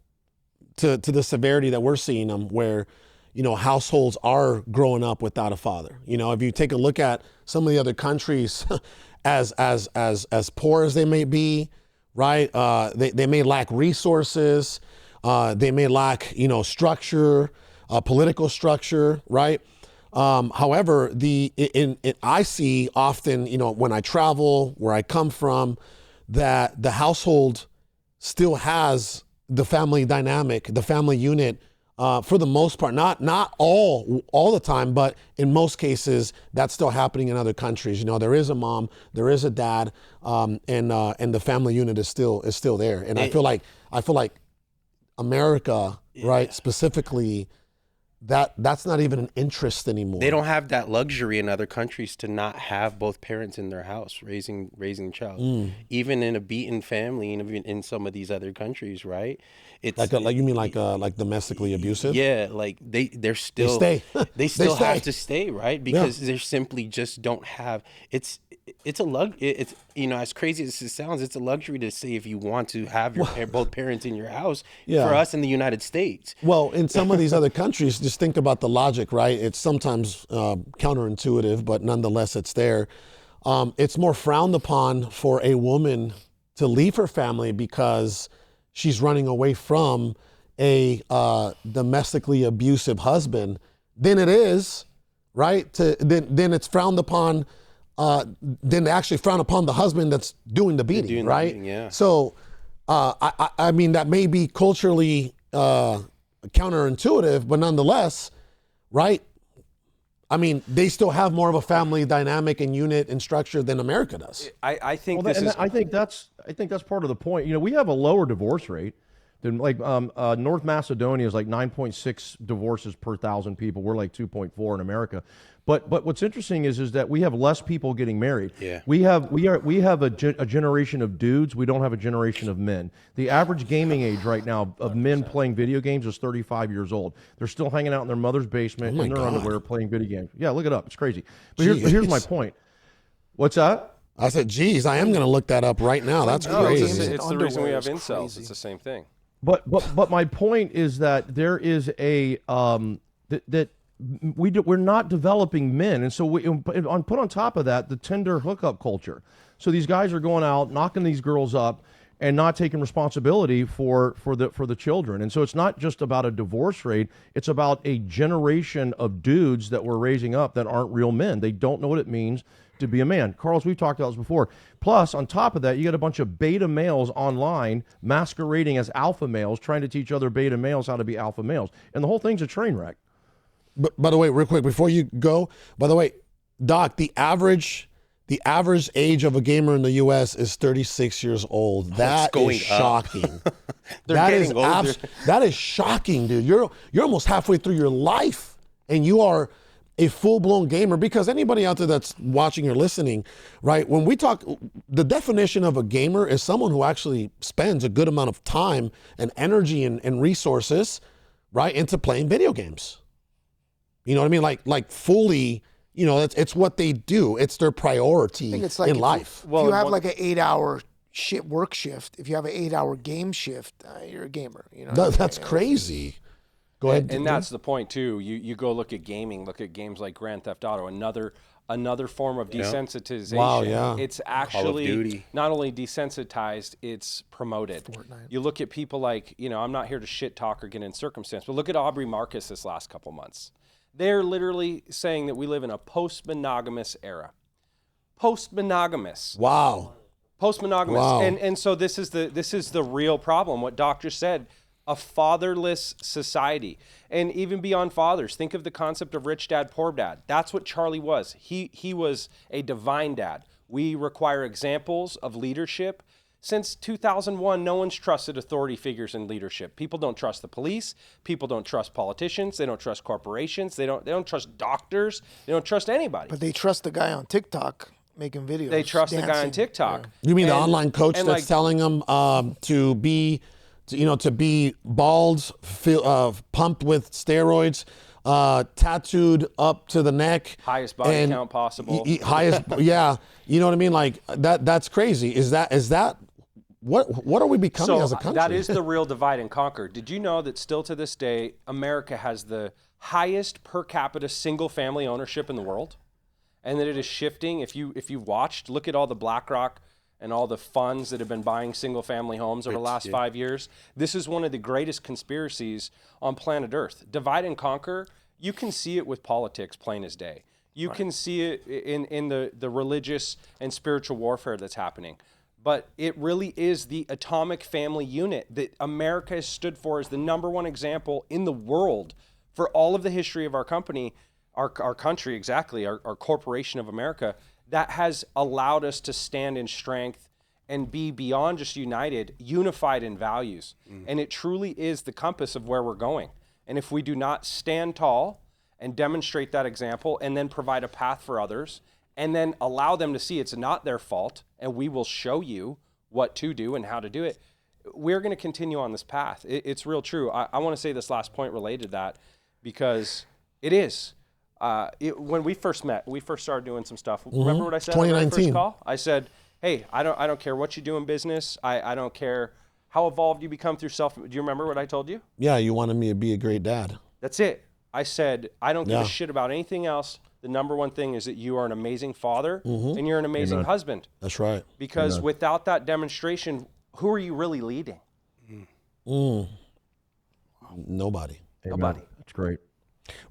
the severity that we're seeing them, where, you know, households are growing up without a father. You know, if you take a look at some of the other countries, as poor as they may be, right? They may lack resources. They may lack, you know, structure, political structure, right? However, I see often, you know, when I travel, where I come from, that the household still has the family dynamic, the family unit for the most part, not all the time, but in most cases, that's still happening in other countries. You know, there is a mom, there is a dad, and the family unit is still there. And I feel like America, right, specifically, that's not even an interest anymore. They don't have that luxury in other countries to not have both parents in their house raising a child, even in a beaten family, and even in some of these other countries, right? It's like you mean like domestically abusive? Yeah, like they still They still stay. have to stay, right? Because they simply just don't have. It's you know, as crazy as it sounds, it's a luxury to say if you want to have both parents in your house. Yeah. For us in the United States, Well, in some of these other countries, just think about the logic, right? It's sometimes counterintuitive, but nonetheless, it's there. It's more frowned upon for a woman to leave her family because she's running away from a domestically abusive husband than it is, right? Then it's frowned upon. Then they actually frown upon the husband that's doing the beating, doing the right? beating, yeah. So, I mean, that may be culturally counterintuitive, but nonetheless, right? I mean, they still have more of a family dynamic and unit and structure than America does. I think Well, this is. I think that's part of the point. You know, we have a lower divorce rate than like North Macedonia is like 9.6 divorces per 1,000 people. We're like 2.4 in America. But what's interesting is that we have less people getting married. Yeah. We have a generation of dudes. We don't have a generation of men. The average gaming age right now of men playing video games is 35 years old. They're still hanging out in their mother's basement in their underwear playing video games. Yeah, look it up. It's crazy. But here's my point. What's that? I said, geez, I am going to look that up right now. That's No, crazy. it's the reason we have Underwear is incels. crazy. It's the same thing. But my point is that there is a we're not developing men, and so put on top of that the Tinder hookup culture. So these guys are going out knocking these girls up and not taking responsibility for the children. And so it's not just about a divorce rate; it's about a generation of dudes that we're raising up that aren't real men. They don't know what it means to be a man. Carlos, we've talked about this before. Plus, on top of that, you got a bunch of beta males online masquerading as alpha males, trying to teach other beta males how to be alpha males. And the whole thing's a train wreck. But by the way, real quick before you go, by the way, Doc, the average age of a gamer in the U.S. is 36 years old. That going is up. shocking. They're That getting is older. that is shocking, dude. You're almost halfway through your life, and you are a full-blown gamer. Because anybody out there that's watching or listening, right? When we talk, the definition of a gamer is someone who actually spends a good amount of time and energy and resources, right, into playing video games. You know what I mean? Like fully, you know, it's what they do. It's their priority I think it's like in life. If you have like an 8-hour work shift, if you have an 8-hour game shift, you're a gamer. You know, That's crazy. Go ahead. And that's the point too. You go look at gaming, look at games like Grand Theft Auto, another form of desensitization. Wow, yeah. It's actually Duty. not only desensitized, it's promoted. Fortnite. You look at people like, you know, I'm not here to shit talk or get in circumstance, but look at Aubrey Marcus this last couple months. They're literally saying that we live in a post-monogamous era. Post-monogamous. Wow. Post-monogamous. Wow. And so this is the real problem, what Doc just said. A fatherless society. And even beyond fathers, think of the concept of rich dad, poor dad. That's what Charlie was. He was a divine dad. We require examples of leadership. Since 2001, no one's trusted authority figures in leadership. People don't trust the police. People don't trust politicians. They don't trust corporations. They don't trust doctors. They don't trust anybody. But they trust the guy on TikTok making videos. They trust the guy on dancing. TikTok. You mean the And- online coach and that's like- telling them to be bald, pumped with steroids, tattooed up to the neck, Highest body and count possible. highest, yeah. You know what I mean? Like that's crazy. Is that what are we becoming as a country? That is the real divide and conquer. Did you know that still to this day, America has the highest per capita single family ownership in the world? And that it is shifting. If you've watched, look at all the BlackRock and all the funds that have been buying single family homes over the last 5 years. This is one of the greatest conspiracies on planet Earth. Divide and conquer, you can see it with politics plain as day. You can see it in the religious and spiritual warfare that's happening. but it really is the atomic family unit that America has stood for as the #1 example in the world for all of the history of our company, our country, exactly, our corporation of America, that has allowed us to stand in strength and be beyond just unified in values. And it truly is the compass of where we're going. And if we do not stand tall and demonstrate that example and then provide a path for others and then allow them to see it's not their fault and we will show you what to do and how to do it, we're going to continue on this path. It's real true. I want to say this last point related to that because it is. When we first met, we first started doing some stuff. Remember what I said on the very first call? I said, hey, I don't care what you do in business. I don't care how evolved you become through do you remember what I told you? Yeah, you wanted me to be a great dad. That's it. I said, I don't give a shit about anything else. The #1 thing is that you are an amazing father and you're an amazing husband. That's right. Because without that demonstration, who are you really leading? Nobody. Nobody. That's great.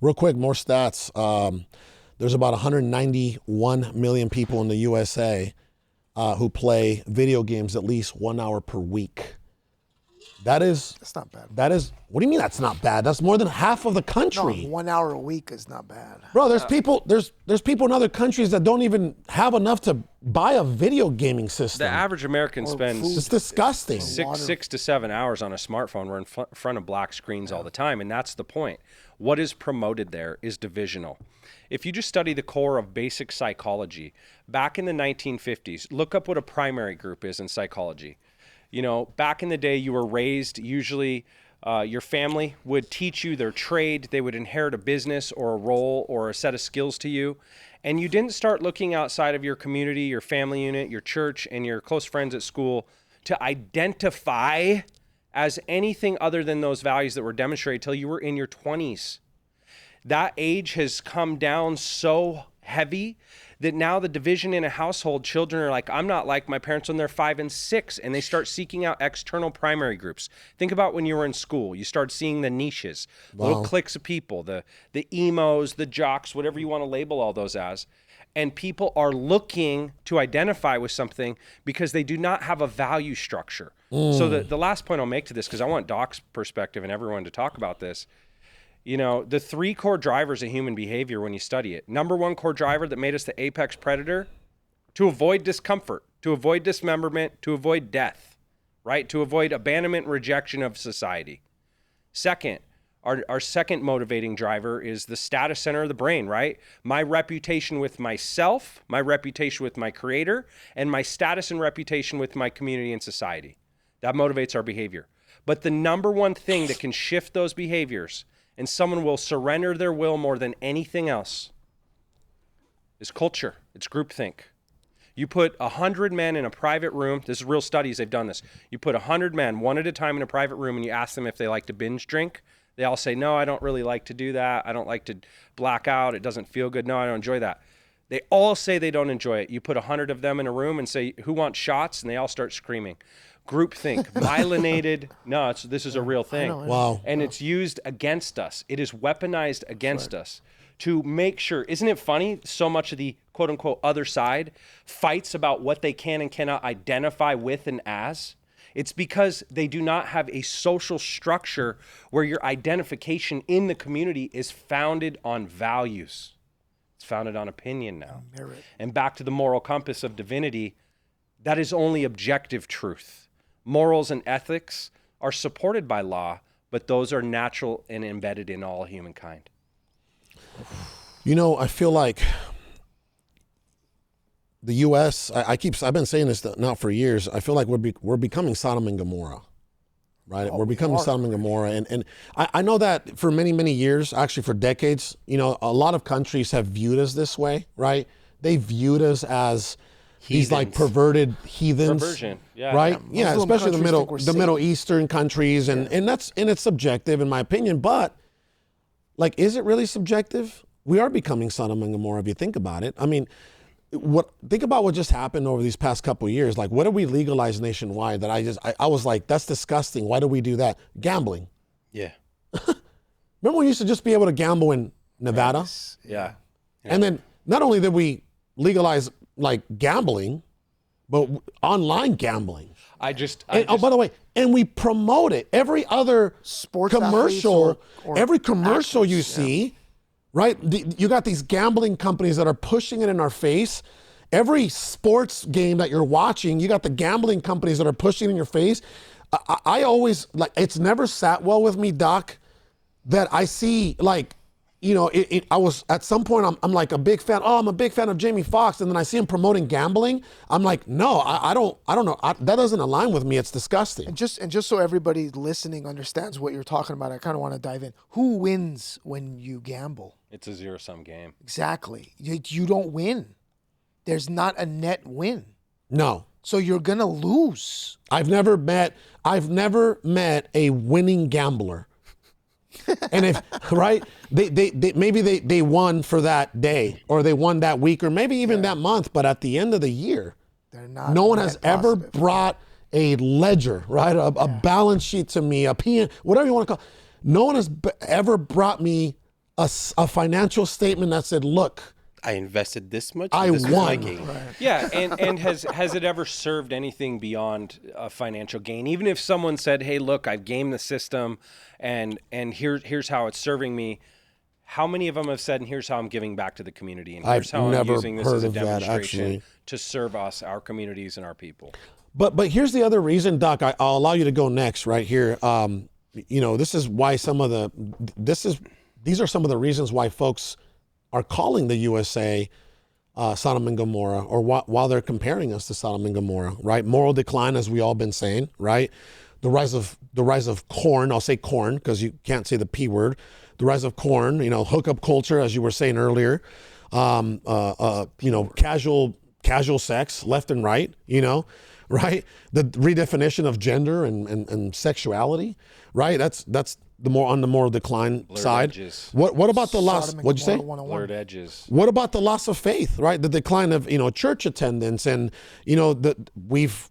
Real quick, more stats. There's about 191 million people in the USA who play video games at least 1 hour per week. That's not bad. What do you mean that's not bad? That's more than half of the country. No, 1 hour a week is not bad. Bro, there's people in other countries that don't even have enough to buy a video gaming system. The average American spends It's disgusting. 6 to 7 hours on a smartphone. We're in front of black screens all the time, and that's the point. What is promoted there is divisional. If you just study the core of basic psychology, back in the 1950s, look up what a primary group is in psychology. You know, back in the day, you were raised, usually your family would teach you their trade. They would inherit a business or a role or a set of skills to you. And you didn't start looking outside of your community, your family unit, your church, and your close friends at school to identify as anything other than those values that were demonstrated till you were in your 20s. That age has come down so heavy that now the division in a household, children are like, I'm not like my parents when they're 5 and 6, and they start seeking out external primary groups. Think about when you were in school. You start seeing the niches, little cliques of people, the emos, the jocks, whatever you want to label all those as. And people are looking to identify with something because they do not have a value structure. So the last point I'll make to this, because I want Doc's perspective and everyone to talk about this, you know, the 3 core drivers of human behavior when you study it. #1 core driver that made us the apex predator, to avoid discomfort, to avoid dismemberment, to avoid death, right? To avoid abandonment and rejection of society. Second, our second motivating driver is the status center of the brain, right? My reputation with myself, my reputation with my creator, and my status and reputation with my community and society. That motivates our behavior. But the #1 thing that can shift those behaviors, and someone will surrender their will more than anything else, is culture. It's groupthink. You put 100 men in a private room. This is real studies. They've done this. You put 100 men one at a time in a private room and you ask them if they like to binge drink. They all say, no, I don't really like to do that. I don't like to black out. It doesn't feel good. No, I don't enjoy that. They all say they don't enjoy it. You put 100 of them in a room and say, who wants shots? And they all start screaming. Groupthink, myelinated. No, this is a real thing. Wow. And it's used against us. It is weaponized against us to make sure. Isn't it funny? So much of the quote unquote other side fights about what they can and cannot identify with and as. It's because they do not have a social structure where your identification in the community is founded on values. It's founded on opinion now. Merit. And back to the moral compass of divinity, that is only objective truth. Morals and ethics are supported by law, but those are natural and embedded in all humankind. You know, I feel like the U.S. I've been saying this now for years. I feel like we're becoming Sodom and Gomorrah, right? We're becoming Sodom and Gomorrah, and I know that for many years, actually for decades, you know, a lot of countries have viewed us this way, right? They viewed us as these like perverted heathens, Perversion, yeah. right? Yeah, Muslim especially the countries think we're Middle Eastern countries, and it's subjective in my opinion. But like, is it really subjective? We are becoming Sodom and Gomorrah if you think about it. I mean, think about what just happened over these past couple of years. Like, what did we legalize nationwide? That I was like, that's disgusting. Why do we do that? Gambling. Yeah. Remember, we used to just be able to gamble in Nevada, Yeah. and then not only did we legalize like gambling, but online gambling. Oh, by the way, and we promote it. Every other Sports commercial, athletes or every commercial actors, you see, right? You got these gambling companies that are pushing it in our face. Every sports game that you're watching, you got the gambling companies that are pushing it in your face. I always, like, it's never sat well with me, Doc, that I see, like, you know, I was at some point, I'm like a big fan. Oh, I'm a big fan of Jamie Foxx, and then I see him promoting gambling. I'm like, no, I don't know. That doesn't align with me. It's disgusting. And just so everybody listening understands what you're talking about, I kind of want to dive in. Who wins when you gamble? It's a zero-sum game. Exactly. You don't win. There's not a net win. No. So you're gonna lose. I've never met a winning gambler. And if right, they won for that day, or they won that week, or maybe even that month. But at the end of the year, They're not. no one has net ever positive. brought a ledger, right, a balance sheet to me, a PN, whatever you want to call it. No one has ever brought me a financial statement that said, "Look, I invested this much. I this was my won." gain. Yeah, and has it ever served anything beyond a financial gain? Even if someone said, "Hey, look, I've gamed the system, and here's how it's serving me." How many of them have said, "And here's how I'm giving back to the community, and here's I've how I'm never using this heard as a of that, demonstration actually. to serve us, our communities, and our people"? But here's the other reason, Doc. I'll allow you to go next right here. You know, this is why these are some of the reasons why folks are calling the USA Sodom and Gomorrah, or while they're comparing us to Sodom and Gomorrah, right? Moral decline, as we all been saying, right? The rise of corn. I'll say corn because you can't say the P word. The rise of corn. You know, hookup culture, as you were saying earlier. You know, casual sex, left and right. You know, right? The redefinition of gender and sexuality, right? That's the more on the moral decline Blurred side. edges. What about the loss? Sodom and What'd you say? Gomorrah 101. Blurred edges. What about the loss of faith, right? The decline of, you know, church attendance, and, you know, we've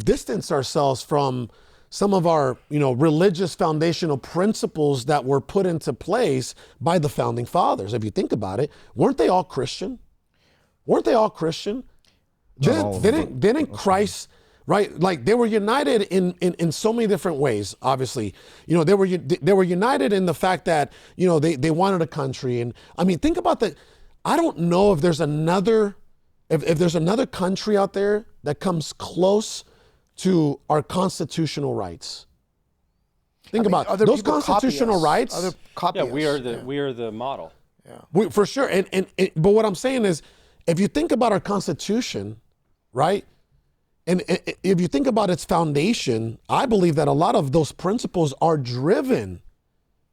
distanced ourselves from some of our, you know, religious foundational principles that were put into place by the founding fathers. If you think about it, weren't they all Christian? Weren't they all Christian? all of them. Didn't Christ, right? Like, they were united in so many different ways. Obviously, you know, they were united in the fact that, you know, they wanted a country. And I mean, think about I don't know if there's another country out there that comes close to our constitutional rights. Think about other those people copy constitutional us. rights. Other copy Yeah, us. we are the model. For sure. But what I'm saying is, if you think about our Constitution, right? And if you think about its foundation, I believe that a lot of those principles are driven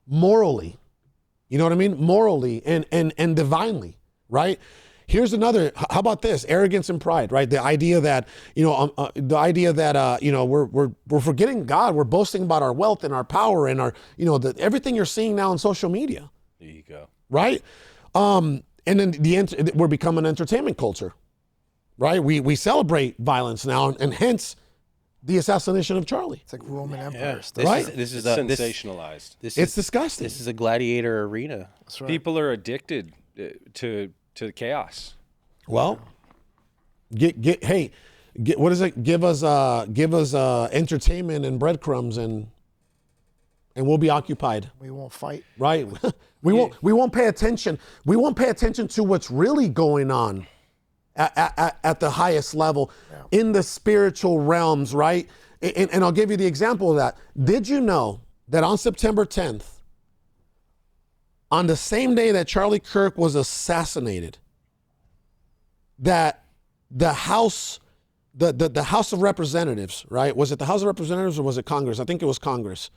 morally. You know what I mean? Morally and divinely, right? Here's another. How about this? Arrogance and pride, right? The idea that, you know, you know, we're forgetting God. We're boasting about our wealth and our power and our, you know, everything you're seeing now on social media. There you go. Right? And then we're becoming an entertainment culture, right? We celebrate violence now, and hence the assassination of Charlie. It's like Roman Yeah. emperor stuff. This Right? This is Sensationalized. It's disgusting. This is a gladiator arena. That's right. People are addicted to chaos. Well, what is it? Give us entertainment and breadcrumbs, and we'll be occupied. We won't fight. Right? We won't pay attention. We won't pay attention to what's really going on at the highest level in the spiritual realms, right? And I'll give you the example of that. Did you know that on September 10th, on the same day that Charlie Kirk was assassinated, that the House of Representatives, right? Was it the House of Representatives or was it Congress? I think it was Congress.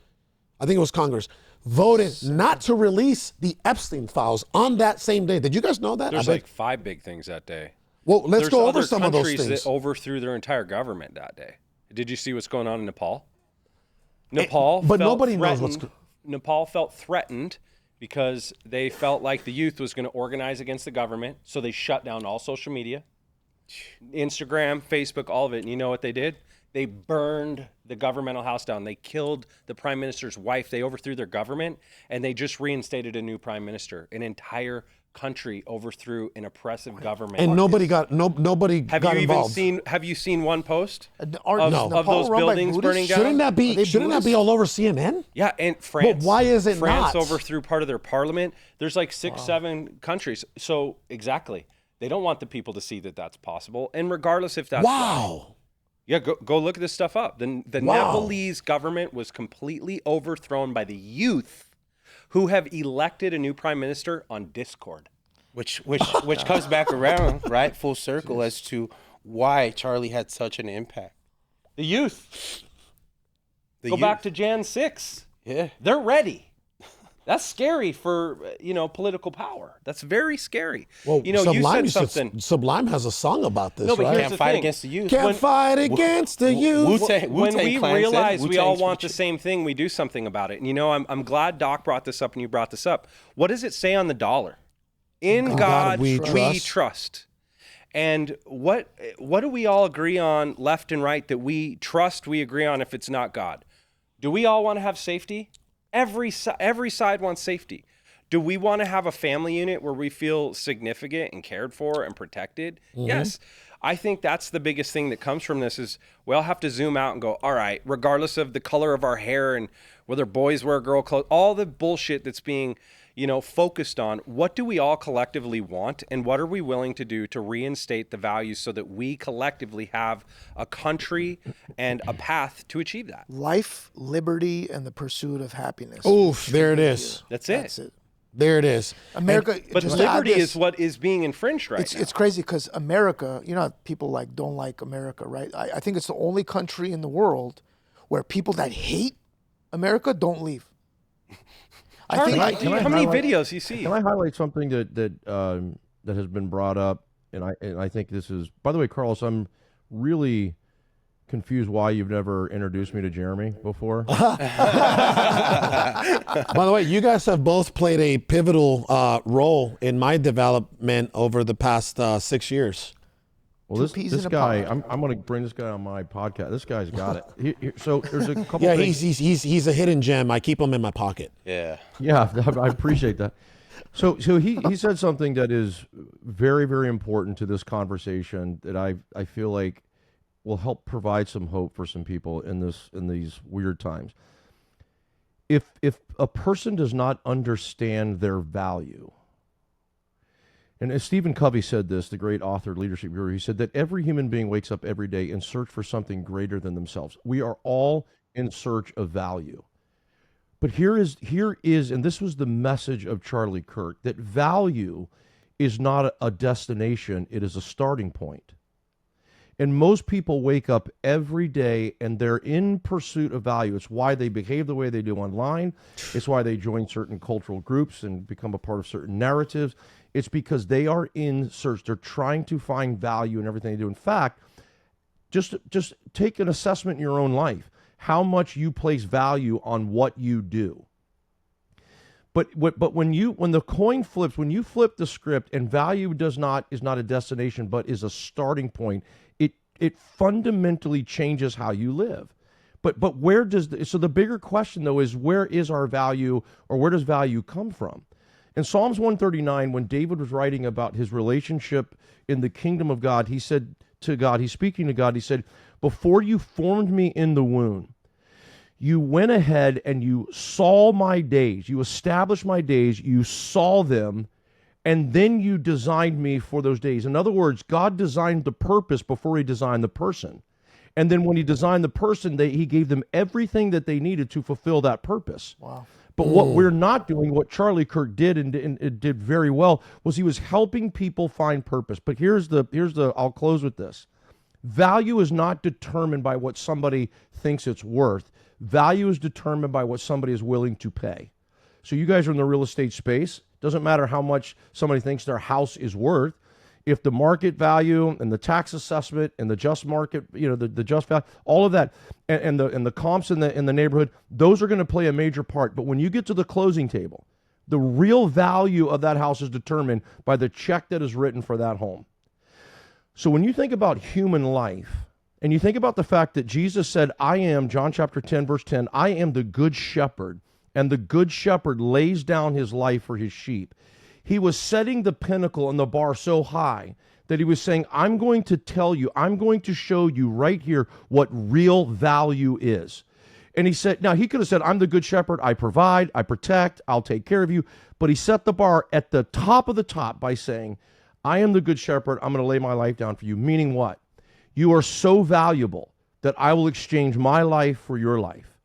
Voted not to release the Epstein files on that same day. Did you guys know that? There's like 5 big things that day. Well, let's There's go over other some of those countries things. that overthrew their entire government that day. Did you see what's going on in Nepal? Nepal, but felt nobody knows threatened. Nepal felt threatened because they felt like the youth was going to organize against the government, so they shut down all social media, Instagram, Facebook, all of it. And you know what they did? They burned the governmental house down. They killed the prime minister's wife. They overthrew their government, and they just reinstated a new prime minister. An entire country overthrew an oppressive government. And nobody got nobody have got you involved. Have you seen one post Are- of, is of Nepal those run by buildings Buddhists? burning down? Shouldn't that be all over CNN? Yeah, and France. why is it France not? overthrew part of their parliament. There's like 7 countries. So exactly, they don't want the people to see that that's possible. And regardless if that's Wow. yeah, go look this stuff up. The Wow. Nepalese government was completely overthrown by the youth, who have elected a new prime minister on Discord. Which comes back around, right, full circle as to why Charlie had such an impact. The youth. The Go youth. back to Jan 6. Yeah. They're ready. That's scary for political power. That's very scary. Well, you Sublime said something. Sublime has a song about this, No, but right? here's Can't the fight thing. against the youth. Can't fight against the youth. When we realize we all want the same thing, we do something about it. And I'm glad Doc brought this up and you brought this up. What does it say on the dollar? In God we trust. And what do we all agree on left and right that we trust, we agree on if it's not God? Do we all want to have safety? Every side wants safety. Do we want to have a family unit where we feel significant and cared for and protected? Mm-hmm. Yes. I think that's the biggest thing that comes from this is we all have to zoom out and go, all right, regardless of the color of our hair and whether boys wear girl clothes, all the bullshit that's being focused on, what do we all collectively want and what are we willing to do to reinstate the values so that we collectively have a country and a path to achieve that? Life, liberty, and the pursuit of happiness. Oof, there it is. That's it. That's it. There it is. America, But just to add liberty this, is what is being infringed right now. it's crazy because America, how people don't like America, right? I think it's the only country in the world where people that hate America don't leave. Charlie, how many highlight- videos you see? Can I highlight something that has been brought up? And I think this is, by the way, Carlos, I'm really confused why you've never introduced me to Jeremy before. By the way, you guys have both played a pivotal role in my development over the past 6 years. Well, this guy, I'm going to bring this guy on my podcast. This guy's got it. So there's a couple. Yeah, things. he's a hidden gem. I keep him in my pocket. Yeah. Yeah, I appreciate that. So he said something that is very, very important to this conversation that I feel like will help provide some hope for some people in these weird times. If a person does not understand their value, and as Stephen Covey said this, the great author, leadership guru, he said that every human being wakes up every day in search for something greater than themselves. We are all in search of value. But here is, and this was the message of Charlie Kirk, that value is not a destination, it is a starting point. And most people wake up every day and they're in pursuit of value. It's why they behave the way they do online. It's why they join certain cultural groups and become a part of certain narratives. It's because they are in search. They're trying to find value in everything they do. In fact, just take an assessment in your own life. How much you place value on what you do. But when the coin flips, when you flip the script and value is not a destination but is a starting point, it fundamentally changes how you live. But where does so the bigger question though is, where is our value, or where does value come from? In Psalms 139, when David was writing about his relationship in the kingdom of God, he said to God, he's speaking to God, he said, before you formed me in the womb, you went ahead and you saw my days. You established my days. You saw them, and then you designed me for those days. In other words, God designed the purpose before he designed the person. And then when he designed the person, he gave them everything that they needed to fulfill that purpose. Wow. But what we're not doing, what Charlie Kirk did and did very well, was he was helping people find purpose. But here's the I'll close with this. Value is not determined by what somebody thinks it's worth. Value is determined by what somebody is willing to pay. So you guys are in the real estate space. Doesn't matter how much somebody thinks their house is worth. If the market value and the tax assessment and the just market, the just value, all of that, and the comps in the neighborhood, those are going to play a major part. But when you get to the closing table, the real value of that house is determined by the check that is written for that home. So when you think about human life, and you think about the fact that Jesus said, I am, John chapter 10, verse 10, I am the good shepherd, and the good shepherd lays down his life for his sheep. He was setting the pinnacle and the bar so high that he was saying, I'm going to tell you, I'm going to show you right here what real value is. And he said, now he could have said, I'm the good shepherd, I provide, I protect, I'll take care of you. But he set the bar at the top of the top by saying, I am the good shepherd, I'm going to lay my life down for you. Meaning what? You are so valuable that I will exchange my life for your life.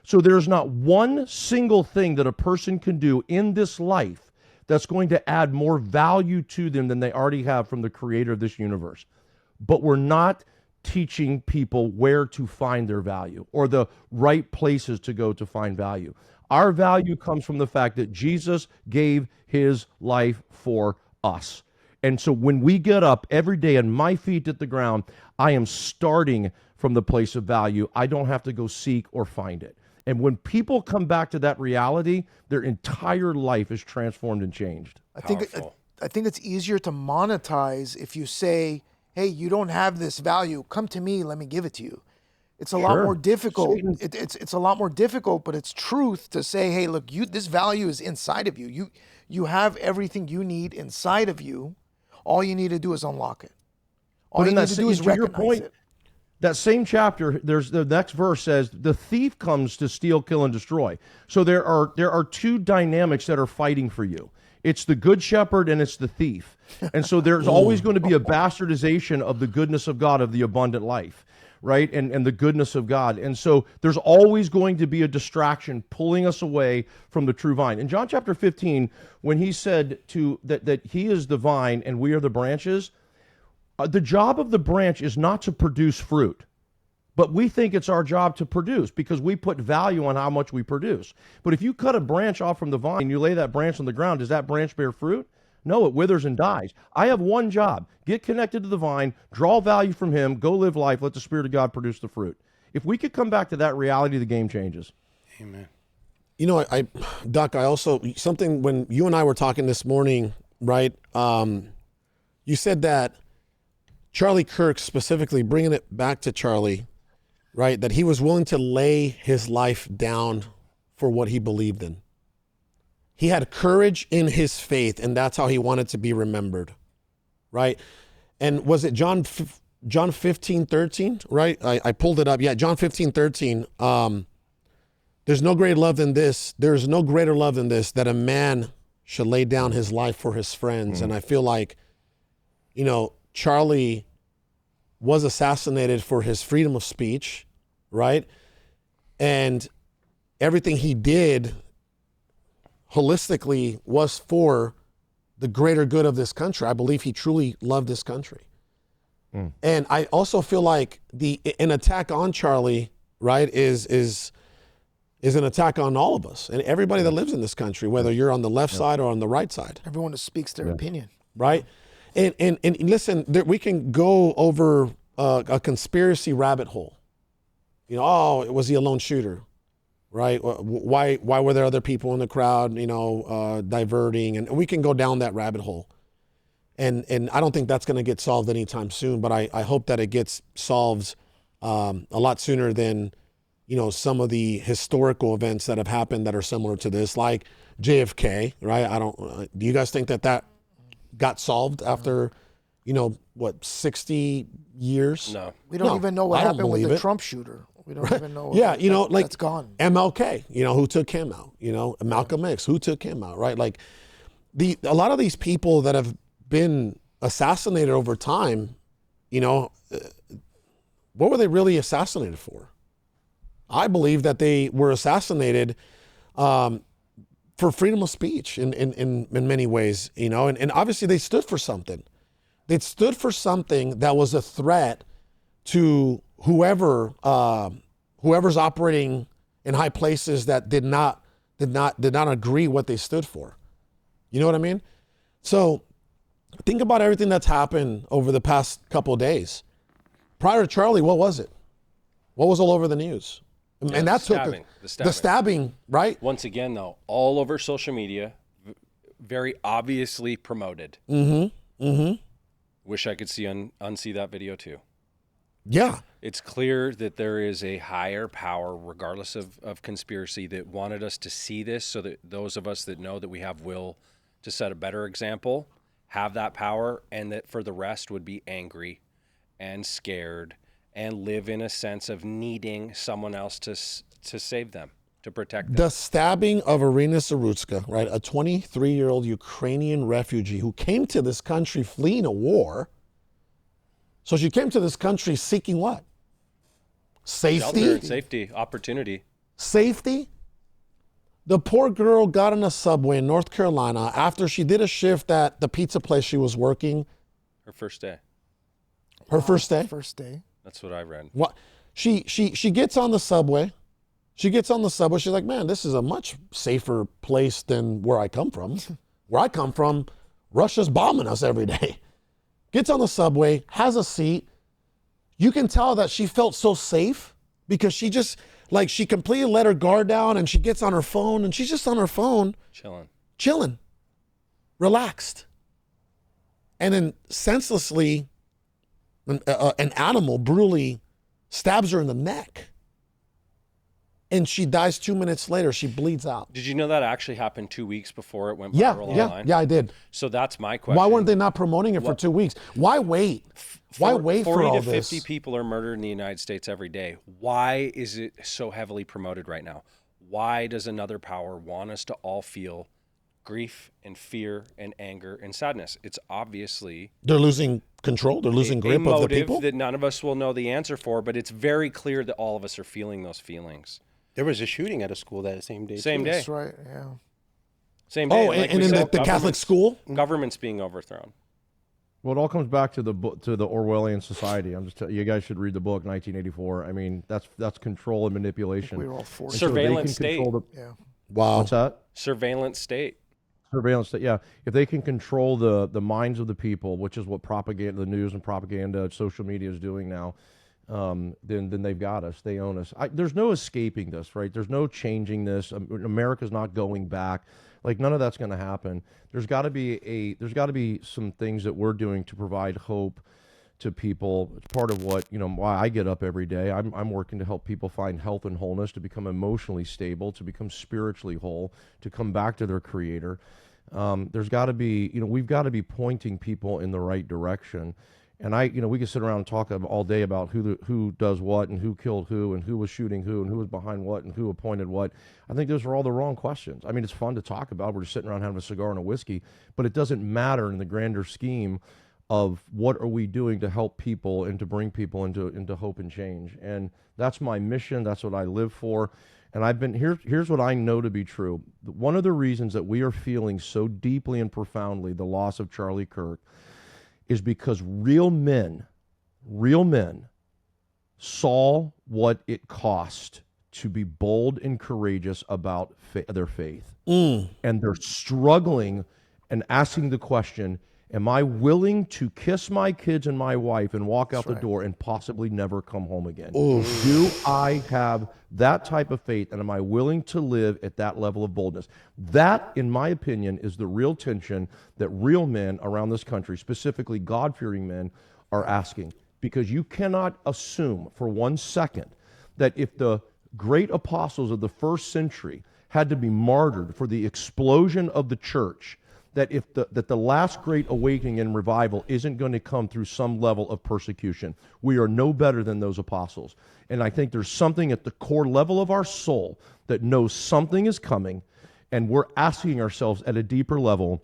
So there's not one single thing that a person can do in this life that's going to add more value to them than they already have from the creator of this universe. But we're not teaching people where to find their value or the right places to go to find value. Our value comes from the fact that Jesus gave his life for us. And so when we get up every day and my feet hit the ground, I am starting from the place of value. I don't have to go seek or find it. And when people come back to that reality, their entire life is transformed and changed. I think it's easier to monetize if you say, hey, you don't have this value. Come to me. Let me give it to you. It's a lot more difficult. It's a lot more difficult, but it's truth to say, hey, look, this value is inside of you. You have everything you need inside of you. All you need to do is unlock it. All you need to do is recognize it. That same chapter, there's the next verse says, the thief comes to steal, kill, and destroy. So there are two dynamics that are fighting for you. It's the good shepherd and it's the thief. And so there's always going to be a bastardization of the goodness of God, of the abundant life, right? And the goodness of God. And so there's always going to be a distraction pulling us away from the true vine. In John chapter 15, when he said that he is the vine and we are the branches, the job of the branch is not to produce fruit, but we think it's our job to produce because we put value on how much we produce. But if you cut a branch off from the vine and you lay that branch on the ground, does that branch bear fruit? No, it withers and dies. I have one job: get connected to the vine, draw value from him, go live life, let the Spirit of God produce the fruit. If we could come back to that reality, the game changes. Amen. You know, Doc, I also, something when you and I were talking this morning, right? You said that Charlie Kirk, specifically bringing it back to Charlie, right, that he was willing to lay his life down for what he believed in. He had courage in his faith, and that's how he wanted to be remembered, right? And was it John 15:13, right? I pulled it up. Yeah, John 15:13. There's no greater love than this. There's no greater love than this, that a man should lay down his life for his friends. And I feel like, you know, Charlie was assassinated for his freedom of speech, right? And everything he did holistically was for the greater good of this country. I believe he truly loved this country. And I also feel like an attack on Charlie, right, is an attack on all of us and everybody that lives in this country, whether you're on the left side or on the right side. Everyone that speaks their opinion. Right? And listen, we can go over a conspiracy rabbit hole. You know, was he a lone shooter? Right? Why were there other people in the crowd, you know, diverting? And we can go down that rabbit hole. And I don't think that's going to get solved anytime soon, but I hope that it gets solved a lot sooner than, you know, some of the historical events that have happened that are similar to this, like JFK, right? Do you guys think that got solved after, you know, what, 60 years? No. We don't even know what happened with the Trump shooter. We don't even know. Yeah, you know, like that's gone. MLK, you know, who took him out? You know, Malcolm X, who took him out, right? Like a lot of these people that have been assassinated over time, you know, what were they really assassinated for? I believe that they were assassinated for freedom of speech in many ways, you know, and obviously they stood for something. They stood for something that was a threat to whoever's operating in high places that did not agree what they stood for. You know what I mean? So think about everything that's happened over the past couple of days. Prior to Charlie, what was it? What was all over the news? And that took the stabbing, right? Once again, though, all over social media, very obviously promoted. Wish I could unsee that video too. Yeah. It's clear that there is a higher power, regardless of conspiracy, that wanted us to see this so that those of us that know that we have will to set a better example, have that power, and that for the rest would be angry and scared and live in a sense of needing someone else to save them, to protect them. The stabbing of Irina Sarutska, right, a 23-year-old Ukrainian refugee who came to this country fleeing a war. So she came to this country seeking what? Shelter Safety? and safety, opportunity. Safety? The poor girl got on a subway in North Carolina after she did a shift at the pizza place she was working. Her first day. Her first day? First day. That's what I read. What? She gets on the subway. She gets on the subway. She's like, man, this is a much safer place than where I come from. Where I come from, Russia's bombing us every day. Gets on the subway, has a seat. You can tell that she felt so safe because she just, like, she completely let her guard down and she gets on her phone and she's just on her phone. Chilling. Relaxed. And then senselessly, an animal brutally stabs her in the neck. And she dies 2 minutes later. She bleeds out. Did you know that actually happened 2 weeks before it went viral online? Yeah, I did. So that's my question. Why weren't they not promoting it for 2 weeks? Why wait? Why wait for all 40 to 50 this? people are murdered in the United States every day. Why is it so heavily promoted right now? Why does another power want us to all feel grief and fear and anger and sadness? It's obviously They're losing control. They're losing grip of the motive people. that none of us will know the answer for, but it's very clear that all of us are feeling those feelings. There was a shooting at a school that same day. Same too. day. That's right. Yeah. Same day. Oh, Like and we in said, the Catholic school? government's being overthrown. Well, it all comes back to the Orwellian society. I'm just telling you guys should read the book 1984. I mean, that's control and manipulation. We were all forced. And so they Surveillance can control state. Yeah. Wow. What's that? Surveillance state. Surveillance state. Yeah, if they can control the minds of the people, which is what propaganda, the news and propaganda, social media is doing now, then they've got us. They own us. There's no escaping this, right? There's no changing this. America's not going back. Like, none of that's going to happen. There's got to be some things that we're doing to provide hope to people. It's part of what, why I get up every day. I'm working to help people find health and wholeness, to become emotionally stable, to become spiritually whole, to come back to their creator. There's got to be, we've got to be pointing people in the right direction. And we could sit around and talk all day about who does what and who killed who and who was shooting who and who was behind what and who appointed what. I think those are all the wrong questions. I mean, it's fun to talk about. We're just sitting around having a cigar and a whiskey, but it doesn't matter in the grander scheme of what are we doing to help people and to bring people into hope and change. And that's my mission. That's what I live for. And here's what I know to be true. One of the reasons that we are feeling so deeply and profoundly the loss of Charlie Kirk is because real men saw what it cost to be bold and courageous about their faith. And they're struggling and asking the question, am I willing to kiss my kids and my wife and walk out the door and possibly never come home again? Do I have that type of faith, and am I willing to live at that level of boldness? That, in my opinion, is the real tension that real men around this country, specifically God-fearing men, are asking. Because you cannot assume for 1 second that if the great apostles of the first century had to be martyred for the explosion of the church, that the last great awakening and revival isn't going to come through some level of persecution. We are no better than those apostles. And I think there's something at the core level of our soul that knows something is coming, and we're asking ourselves at a deeper level,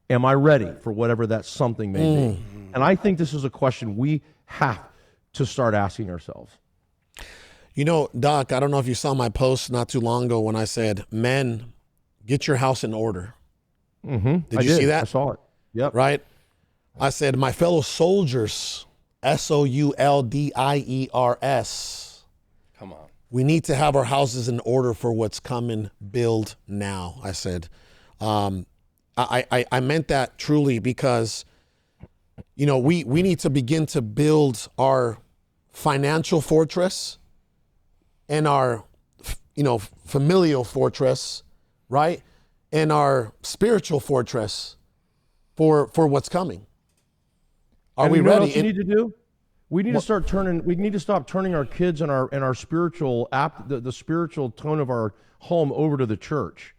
am I ready for whatever that something may be? And I think this is a question we have to start asking ourselves. Doc, I don't know if you saw my post not too long ago when I said, men, get your house in order. Did you see that? I saw it. Yep. Right? I said, my fellow soldiers, SOULDIERS. Come on. We need to have our houses in order for what's coming. Build now, I said. I meant that truly because, we need to begin to build our financial fortress and our, familial fortress, right? And our spiritual fortress for what's coming. Are we you know ready? What else we need to do? We need to start turning. We need to stop turning our kids and our spiritual the spiritual tone of our home over to the church.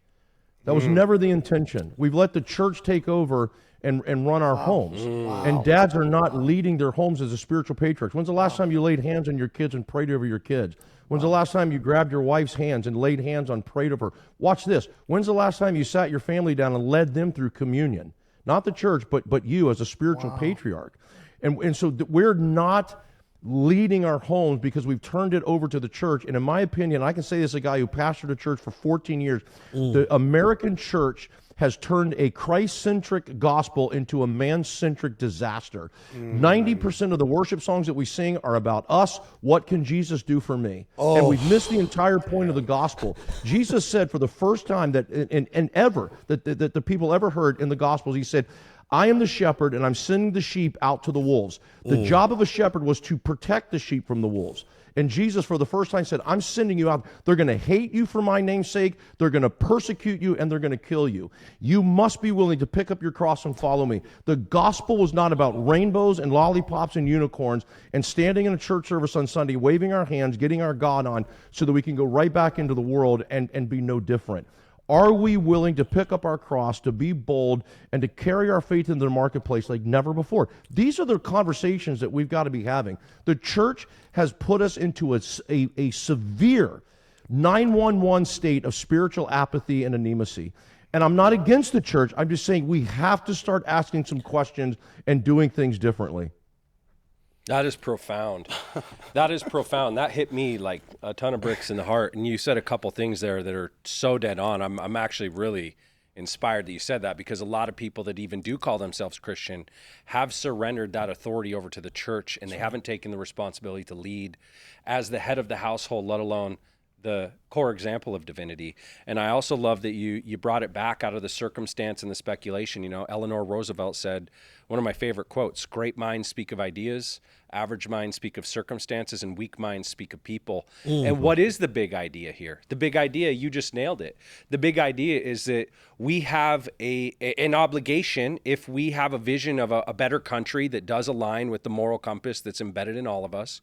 That was never the intention. We've let the church take over and run our homes. And dads are not leading their homes as a spiritual patriarchs. When's the last time you laid hands on your kids and prayed over your kids? When's the last time you grabbed your wife's hands and laid hands on, prayed over her? Watch this. When's the last time you sat your family down and led them through communion? Not the church, but you as a spiritual patriarch. And so we're not leading our homes because we've turned it over to the church. And in my opinion, I can say this as a guy who pastored a church for 14 years, the American church has turned a Christ-centric gospel into a man-centric disaster. 90% of the worship songs that we sing are about us. What can Jesus do for me? And we've missed the entire point of the gospel. Jesus said for the first time that that the people ever heard in the gospels, he said, I am the shepherd and I'm sending the sheep out to the wolves. The job of a shepherd was to protect the sheep from the wolves. And Jesus, for the first time, said, I'm sending you out. They're going to hate you for my name's sake. They're going to persecute you, and they're going to kill you. You must be willing to pick up your cross and follow me. The gospel was not about rainbows and lollipops and unicorns and standing in a church service on Sunday, waving our hands, getting our God on so that we can go right back into the world and be no different. Are we willing to pick up our cross, to be bold, and to carry our faith into the marketplace like never before? These are the conversations that we've got to be having. The church has put us into a severe 911 state of spiritual apathy and anemacy. And I'm not against the church. I'm just saying we have to start asking some questions and doing things differently. That is profound. That is profound. That hit me like a ton of bricks in the heart. And you said a couple things there that are so dead on. I'm actually really inspired that you said that, because a lot of people that even do call themselves Christian have surrendered that authority over to the church, and they haven't taken the responsibility to lead as the head of the household, let alone the core example of divinity. And I also love that you brought it back out of the circumstance and the speculation. You know, Eleanor Roosevelt said, one of my favorite quotes, great minds speak of ideas, average minds speak of circumstances, and weak minds speak of people. And what is the big idea here? The big idea, you just nailed it. The big idea is that we have an obligation, if we have a vision of a better country that does align with the moral compass that's embedded in all of us,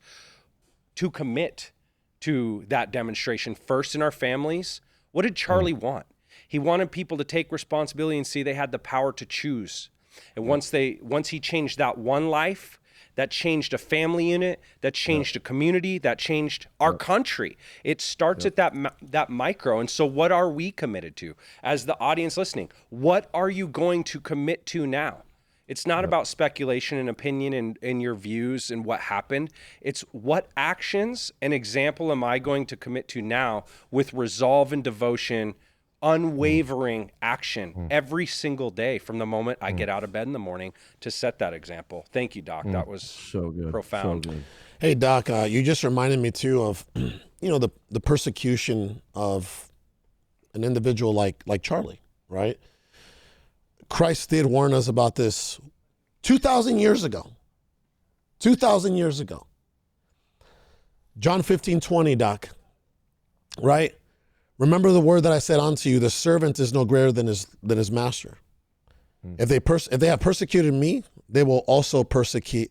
to commit to that demonstration first in our families. What did Charlie want? He wanted people to take responsibility and see they had the power to choose. And once he changed that one life, that changed a family unit, that changed a community, that changed our country. It starts at that micro. And so what are we committed to? As the audience listening, what are you going to commit to now? It's not about speculation and opinion and your views and what happened. It's what actions and example am I going to commit to now with resolve and devotion, unwavering action every single day from the moment I get out of bed in the morning to set that example. Thank you, Doc. That was So good. profound. So good. Hey, Doc, you just reminded me too of, the persecution of an individual like Charlie, right? Christ did warn us about this 2,000 years ago. 2,000 years ago. John 15:20, Doc, right? Remember the word that I said unto you, the servant is no greater than his master. If they have persecuted me, they will also persecute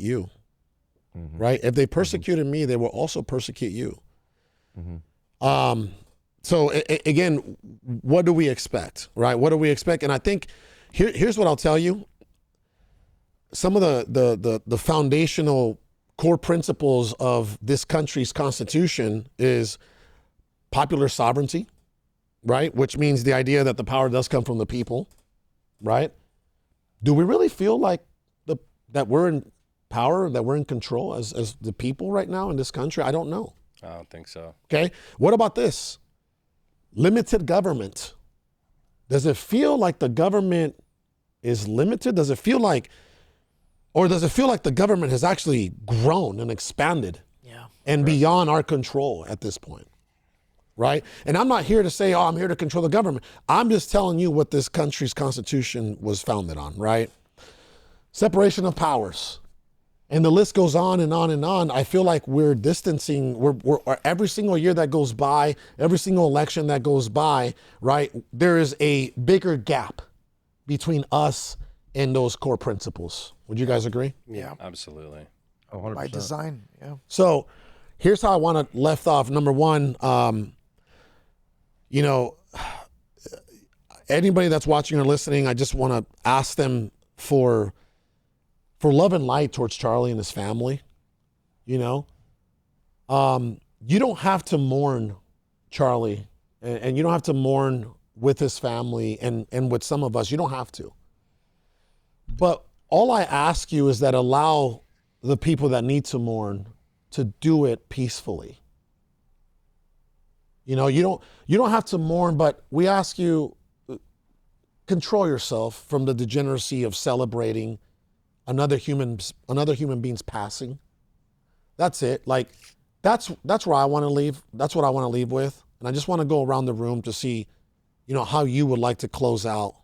you. Right? If they persecuted me, they will also persecute you. So again, what do we expect, right? What do we expect? And I think here's what I'll tell you. Some of the foundational core principles of this country's constitution is popular sovereignty, right? Which means the idea that the power does come from the people, right? Do we really feel like that we're in power, that we're in control as the people right now in this country? I don't know. I don't think so. Okay. What about this? Limited government. Does it feel like the government is limited? Does it feel like the government has actually grown and expanded and beyond our control at this point? Right? And I'm not here to say, I'm here to control the government. I'm just telling you what this country's constitution was founded on, right? Separation of powers. And the list goes on and on and on. I feel like we're distancing, we're every single year that goes by, every single election that goes by, right? There is a bigger gap between us and those core principles. Would you guys agree? Yeah. Absolutely. 100%. By design. Yeah. So here's how I want to left off. Number one, anybody that's watching or listening, I just want to ask them for love and light towards Charlie and his family. You know, you don't have to mourn Charlie, and you don't have to mourn with his family and with some of us. You don't have to. But all I ask you is that allow the people that need to mourn to do it peacefully. You know, you don't have to mourn, but we ask you, control yourself from the degeneracy of celebrating another human being's passing. That's it. Like, that's where I want to leave. That's what I want to leave with. And I just want to go around the room to see, you know, how you would like to close out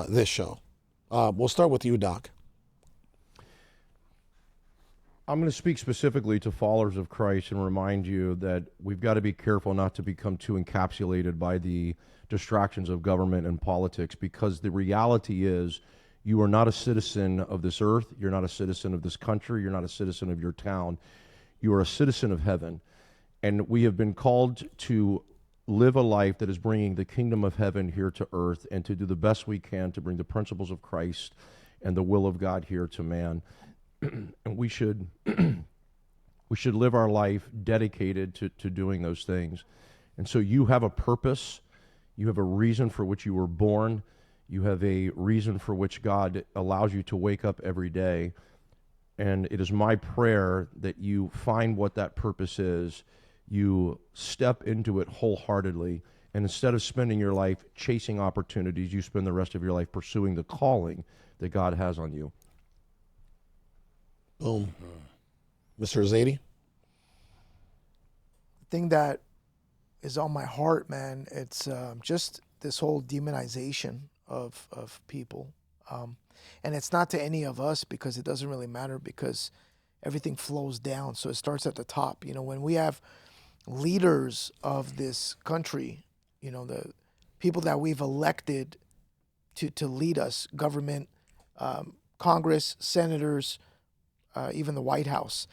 this show. We'll start with you, Doc. I'm going to speak specifically to followers of Christ and remind you that we've got to be careful not to become too encapsulated by the distractions of government and politics, because the reality is you are not a citizen of this earth. You're not a citizen of this country. You're not a citizen of your town. You are a citizen of heaven. And we have been called to live a life that is bringing the kingdom of heaven here to earth, and to do the best we can to bring the principles of Christ and the will of God here to man. And we should live our life dedicated to doing those things. And so you have a purpose. You have a reason for which you were born. You have a reason for which God allows you to wake up every day. And it is my prayer that you find what that purpose is. You step into it wholeheartedly. And instead of spending your life chasing opportunities, you spend the rest of your life pursuing the calling that God has on you. Boom. Mr. Zady? The thing that is on my heart, man, it's just this whole demonization of people. And it's not to any of us, because it doesn't really matter, because everything flows down. So it starts at the top. You know, when we have leaders of this country, you know, the people that we've elected to lead us, government, Congress, senators, even the White House,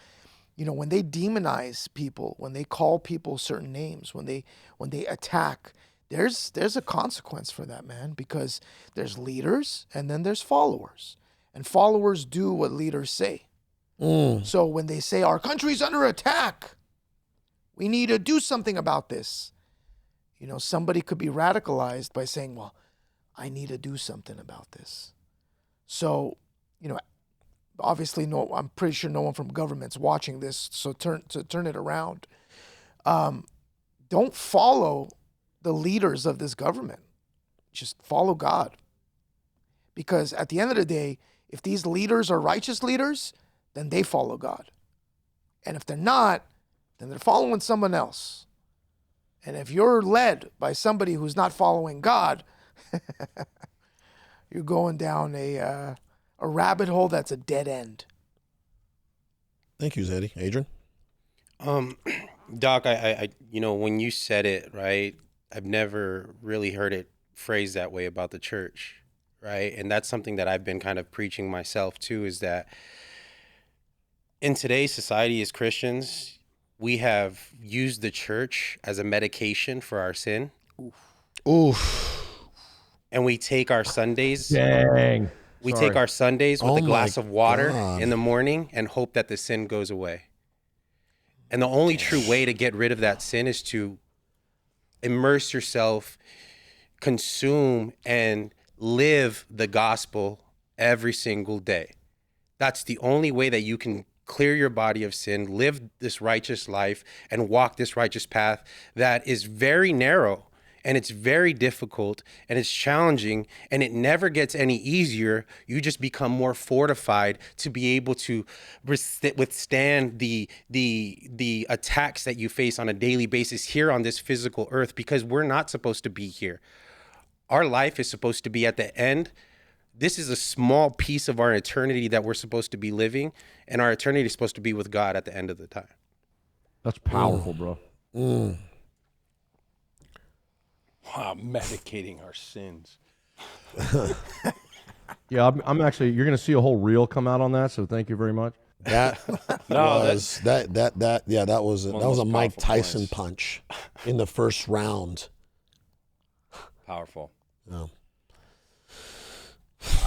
you know, when they demonize people, when they call people certain names, when they attack, there's a consequence for that, man, because there's leaders and then there's followers, and followers do what leaders say. So when they say our country's under attack, we need to do something about this, you know, somebody could be radicalized by saying, well, I need to do something about this. So, you know, obviously, no, I'm pretty sure no one from government's watching this, so turn it around. Don't follow the leaders of this government. Just follow God. Because at the end of the day, if these leaders are righteous leaders, then they follow God. And if they're not, then they're following someone else. And if you're led by somebody who's not following God, you're going down a rabbit hole that's a dead end. Thank you, Zady. Adrian? Doc, I you know, when you said it, right, I've never really heard it phrased that way about the church, right? And that's something that I've been kind of preaching myself too, is that in today's society as Christians, we have used the church as a medication for our sin. Oof. And we take our Sundays. Dang. We take our Sundays with a glass of water God. in the morning and hope that the sin goes away. And the only true way to get rid of that sin is to immerse yourself, consume, and live the gospel every single day. That's the only way that you can clear your body of sin, live this righteous life, and walk this righteous path that is very narrow, and it's very difficult, and it's challenging, and it never gets any easier. You just become more fortified to be able to withstand the attacks that you face on a daily basis here on this physical earth, because we're not supposed to be here. Our life is supposed to be at the end. This is a small piece of our eternity that we're supposed to be living, and our eternity is supposed to be with God at the end of the time. That's powerful, bro. Wow, medicating our sins. Yeah, I'm actually, you're going to see a whole reel come out on that, so thank you very much. That was that was a Mike powerful Tyson points. punch in the first round. Powerful. Yeah.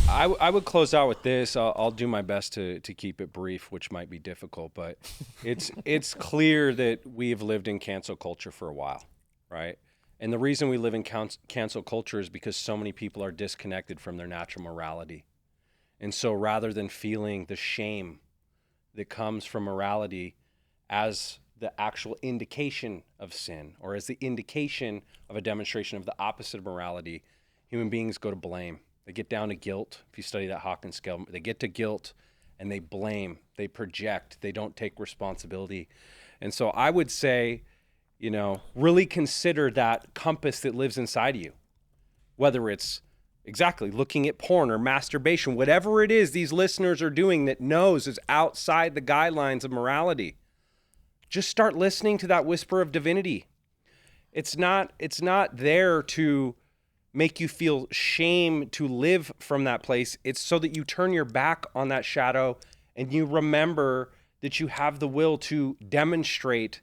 I would close out with this. I'll do my best to keep it brief, which might be difficult, but it's clear that we have lived in cancel culture for a while, right? And the reason we live in cancel culture is because so many people are disconnected from their natural morality. And so rather than feeling the shame that comes from morality as the actual indication of sin or as the indication of a demonstration of the opposite of morality, human beings go to blame. They get down to guilt. If you study that Hawkins scale, they get to guilt and they blame, they project, they don't take responsibility. And so I would say, really consider that compass that lives inside of you, whether it's exactly looking at porn or masturbation, whatever it is these listeners are doing that knows is outside the guidelines of morality. Just start listening to that whisper of divinity. It's not there to make you feel shame to live from that place. It's so that you turn your back on that shadow and you remember that you have the will to demonstrate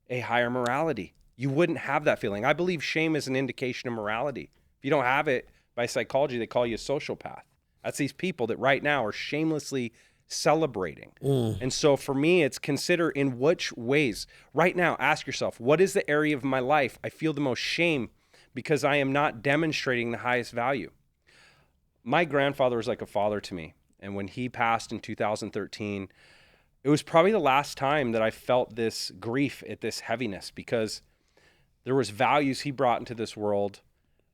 a higher morality. You wouldn't have that feeling. I believe shame is an indication of morality. If you don't have it, by psychology, they call you a sociopath. That's these people that right now are shamelessly celebrating. And so for me, it's consider in which ways. Right now, ask yourself, what is the area of my life I feel the most shame because I am not demonstrating the highest value? My grandfather was like a father to me. And when he passed in 2013, it was probably the last time that I felt this grief at this heaviness, because there was values he brought into this world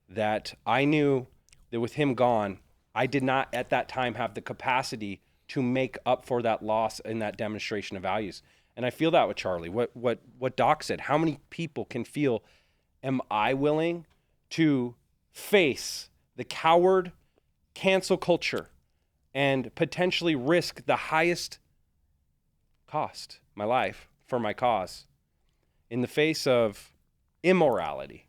that I knew that with him gone, I did not at that time have the capacity to make up for that loss in that demonstration of values. And I feel that with Charlie. What Doc said, how many people can feel, am I willing to face the coward cancel culture and potentially risk the highest cost, my life, for my cause in the face of immorality?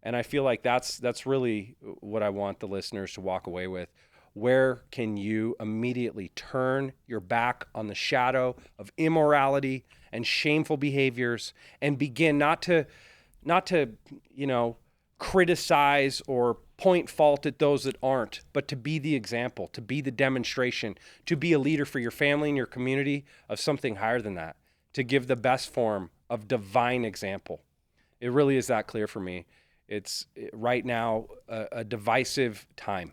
And I feel like that's really what I want the listeners to walk away with. Where can you immediately turn your back on the shadow of immorality and shameful behaviors and begin not to criticize or point fault at those that aren't, but to be the example, to be the demonstration, to be a leader for your family and your community of something higher than that, to give the best form of divine example. It really is that clear for me. It's right now a divisive time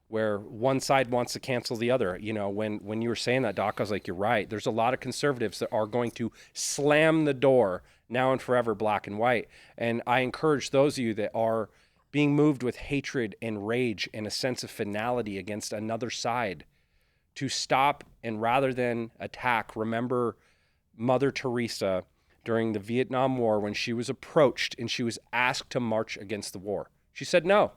where one side wants to cancel the other. When you were saying that, Doc, I was like, you're right. There's a lot of conservatives that are going to slam the door now and forever, black and white. And I encourage those of you that are being moved with hatred and rage and a sense of finality against another side to stop, and rather than attack, remember Mother Teresa during the Vietnam War when she was approached and she was asked to march against the war. She said, no,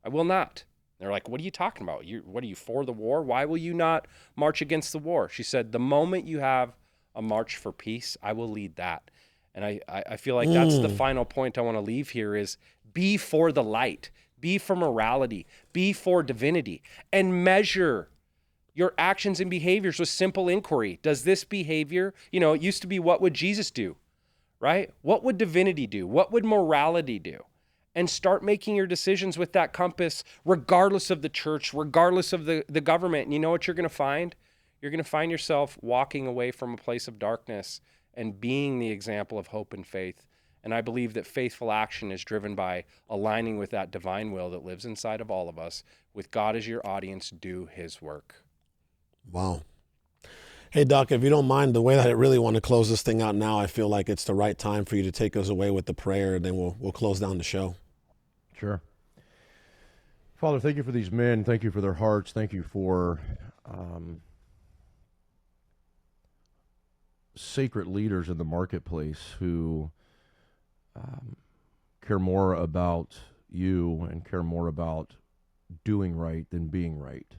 I will not. They're like, what are you talking about? What are you, for the war? Why will you not march against the war? She said, the moment you have a march for peace, I will lead that. And I feel like that's the final point I want to leave here is be for the light, be for morality, be for divinity, and measure your actions and behaviors with simple inquiry. Does this behavior, it used to be, what would Jesus do, right? What would divinity do? What would morality do? And start making your decisions with that compass, regardless of the church, regardless of the government. And you know what you're going to find? You're going to find yourself walking away from a place of darkness and being the example of hope and faith. And I believe that faithful action is driven by aligning with that divine will that lives inside of all of us. With God as your audience, do his work. Wow. Hey, Doc, if you don't mind, the way that I really want to close this thing out now, I feel like it's the right time for you to take us away with the prayer, and then we'll close down the show. Sure. Father, thank you for these men. Thank you for their hearts. Thank you for sacred leaders in the marketplace who care more about you and care more about doing right than being right,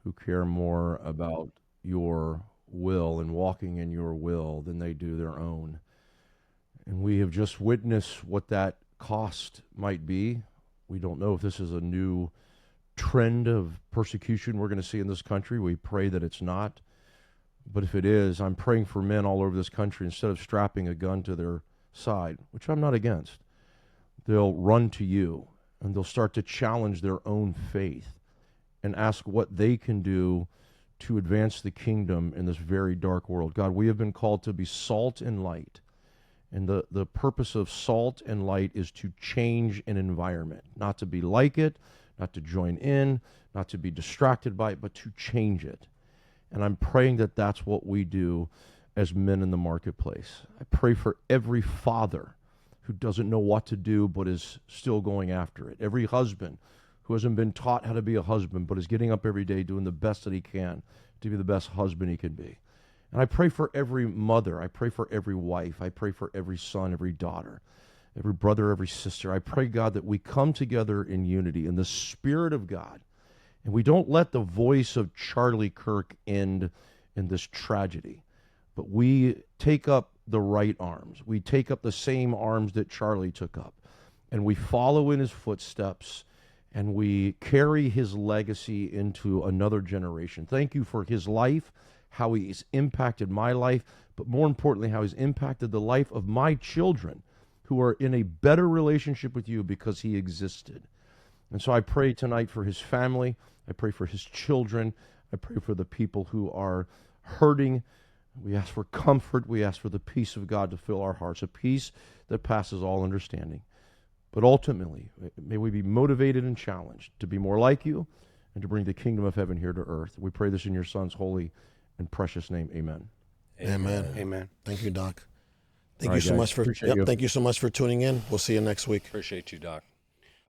who care more about your will and walking in your will than they do their own. And we have just witnessed what that cost might be. We don't know if this is a new trend of persecution we're going to see in this country. We pray that it's not. But if it is, I'm praying for men all over this country, instead of strapping a gun to their side, which I'm not against, they'll run to you and they'll start to challenge their own faith and ask what they can do to advance the kingdom in this very dark world. God, we have been called to be salt and light. And the purpose of salt and light is to change an environment, not to be like it, not to join in, not to be distracted by it, but to change it. And I'm praying that that's what we do as men in the marketplace. I pray for every father who doesn't know what to do but is still going after it. Every husband who hasn't been taught how to be a husband but is getting up every day doing the best that he can to be the best husband he can be. And I pray for every mother. I pray for every wife. I pray for every son, every daughter, every brother, every sister. I pray, God, that we come together in unity in the Spirit of God, and we don't let the voice of Charlie Kirk end in this tragedy, but we take up the right arms. We take up the same arms that Charlie took up, and we follow in his footsteps, and we carry his legacy into another generation. Thank you for his life, how he's impacted my life, but more importantly, how he's impacted the life of my children who are in a better relationship with you because he existed. And so I pray tonight for his family. I pray for his children. I pray for the people who are hurting. We ask for comfort. We ask for the peace of God to fill our hearts, a peace that passes all understanding. But ultimately, may we be motivated and challenged to be more like you and to bring the kingdom of heaven here to earth. We pray this in your Son's holy and precious name. Amen. Amen. Amen. Thank you, Doc. Thank All you right, so guys. much for Appreciate you. thank you so much for tuning in. We'll see you next week. Appreciate you, Doc.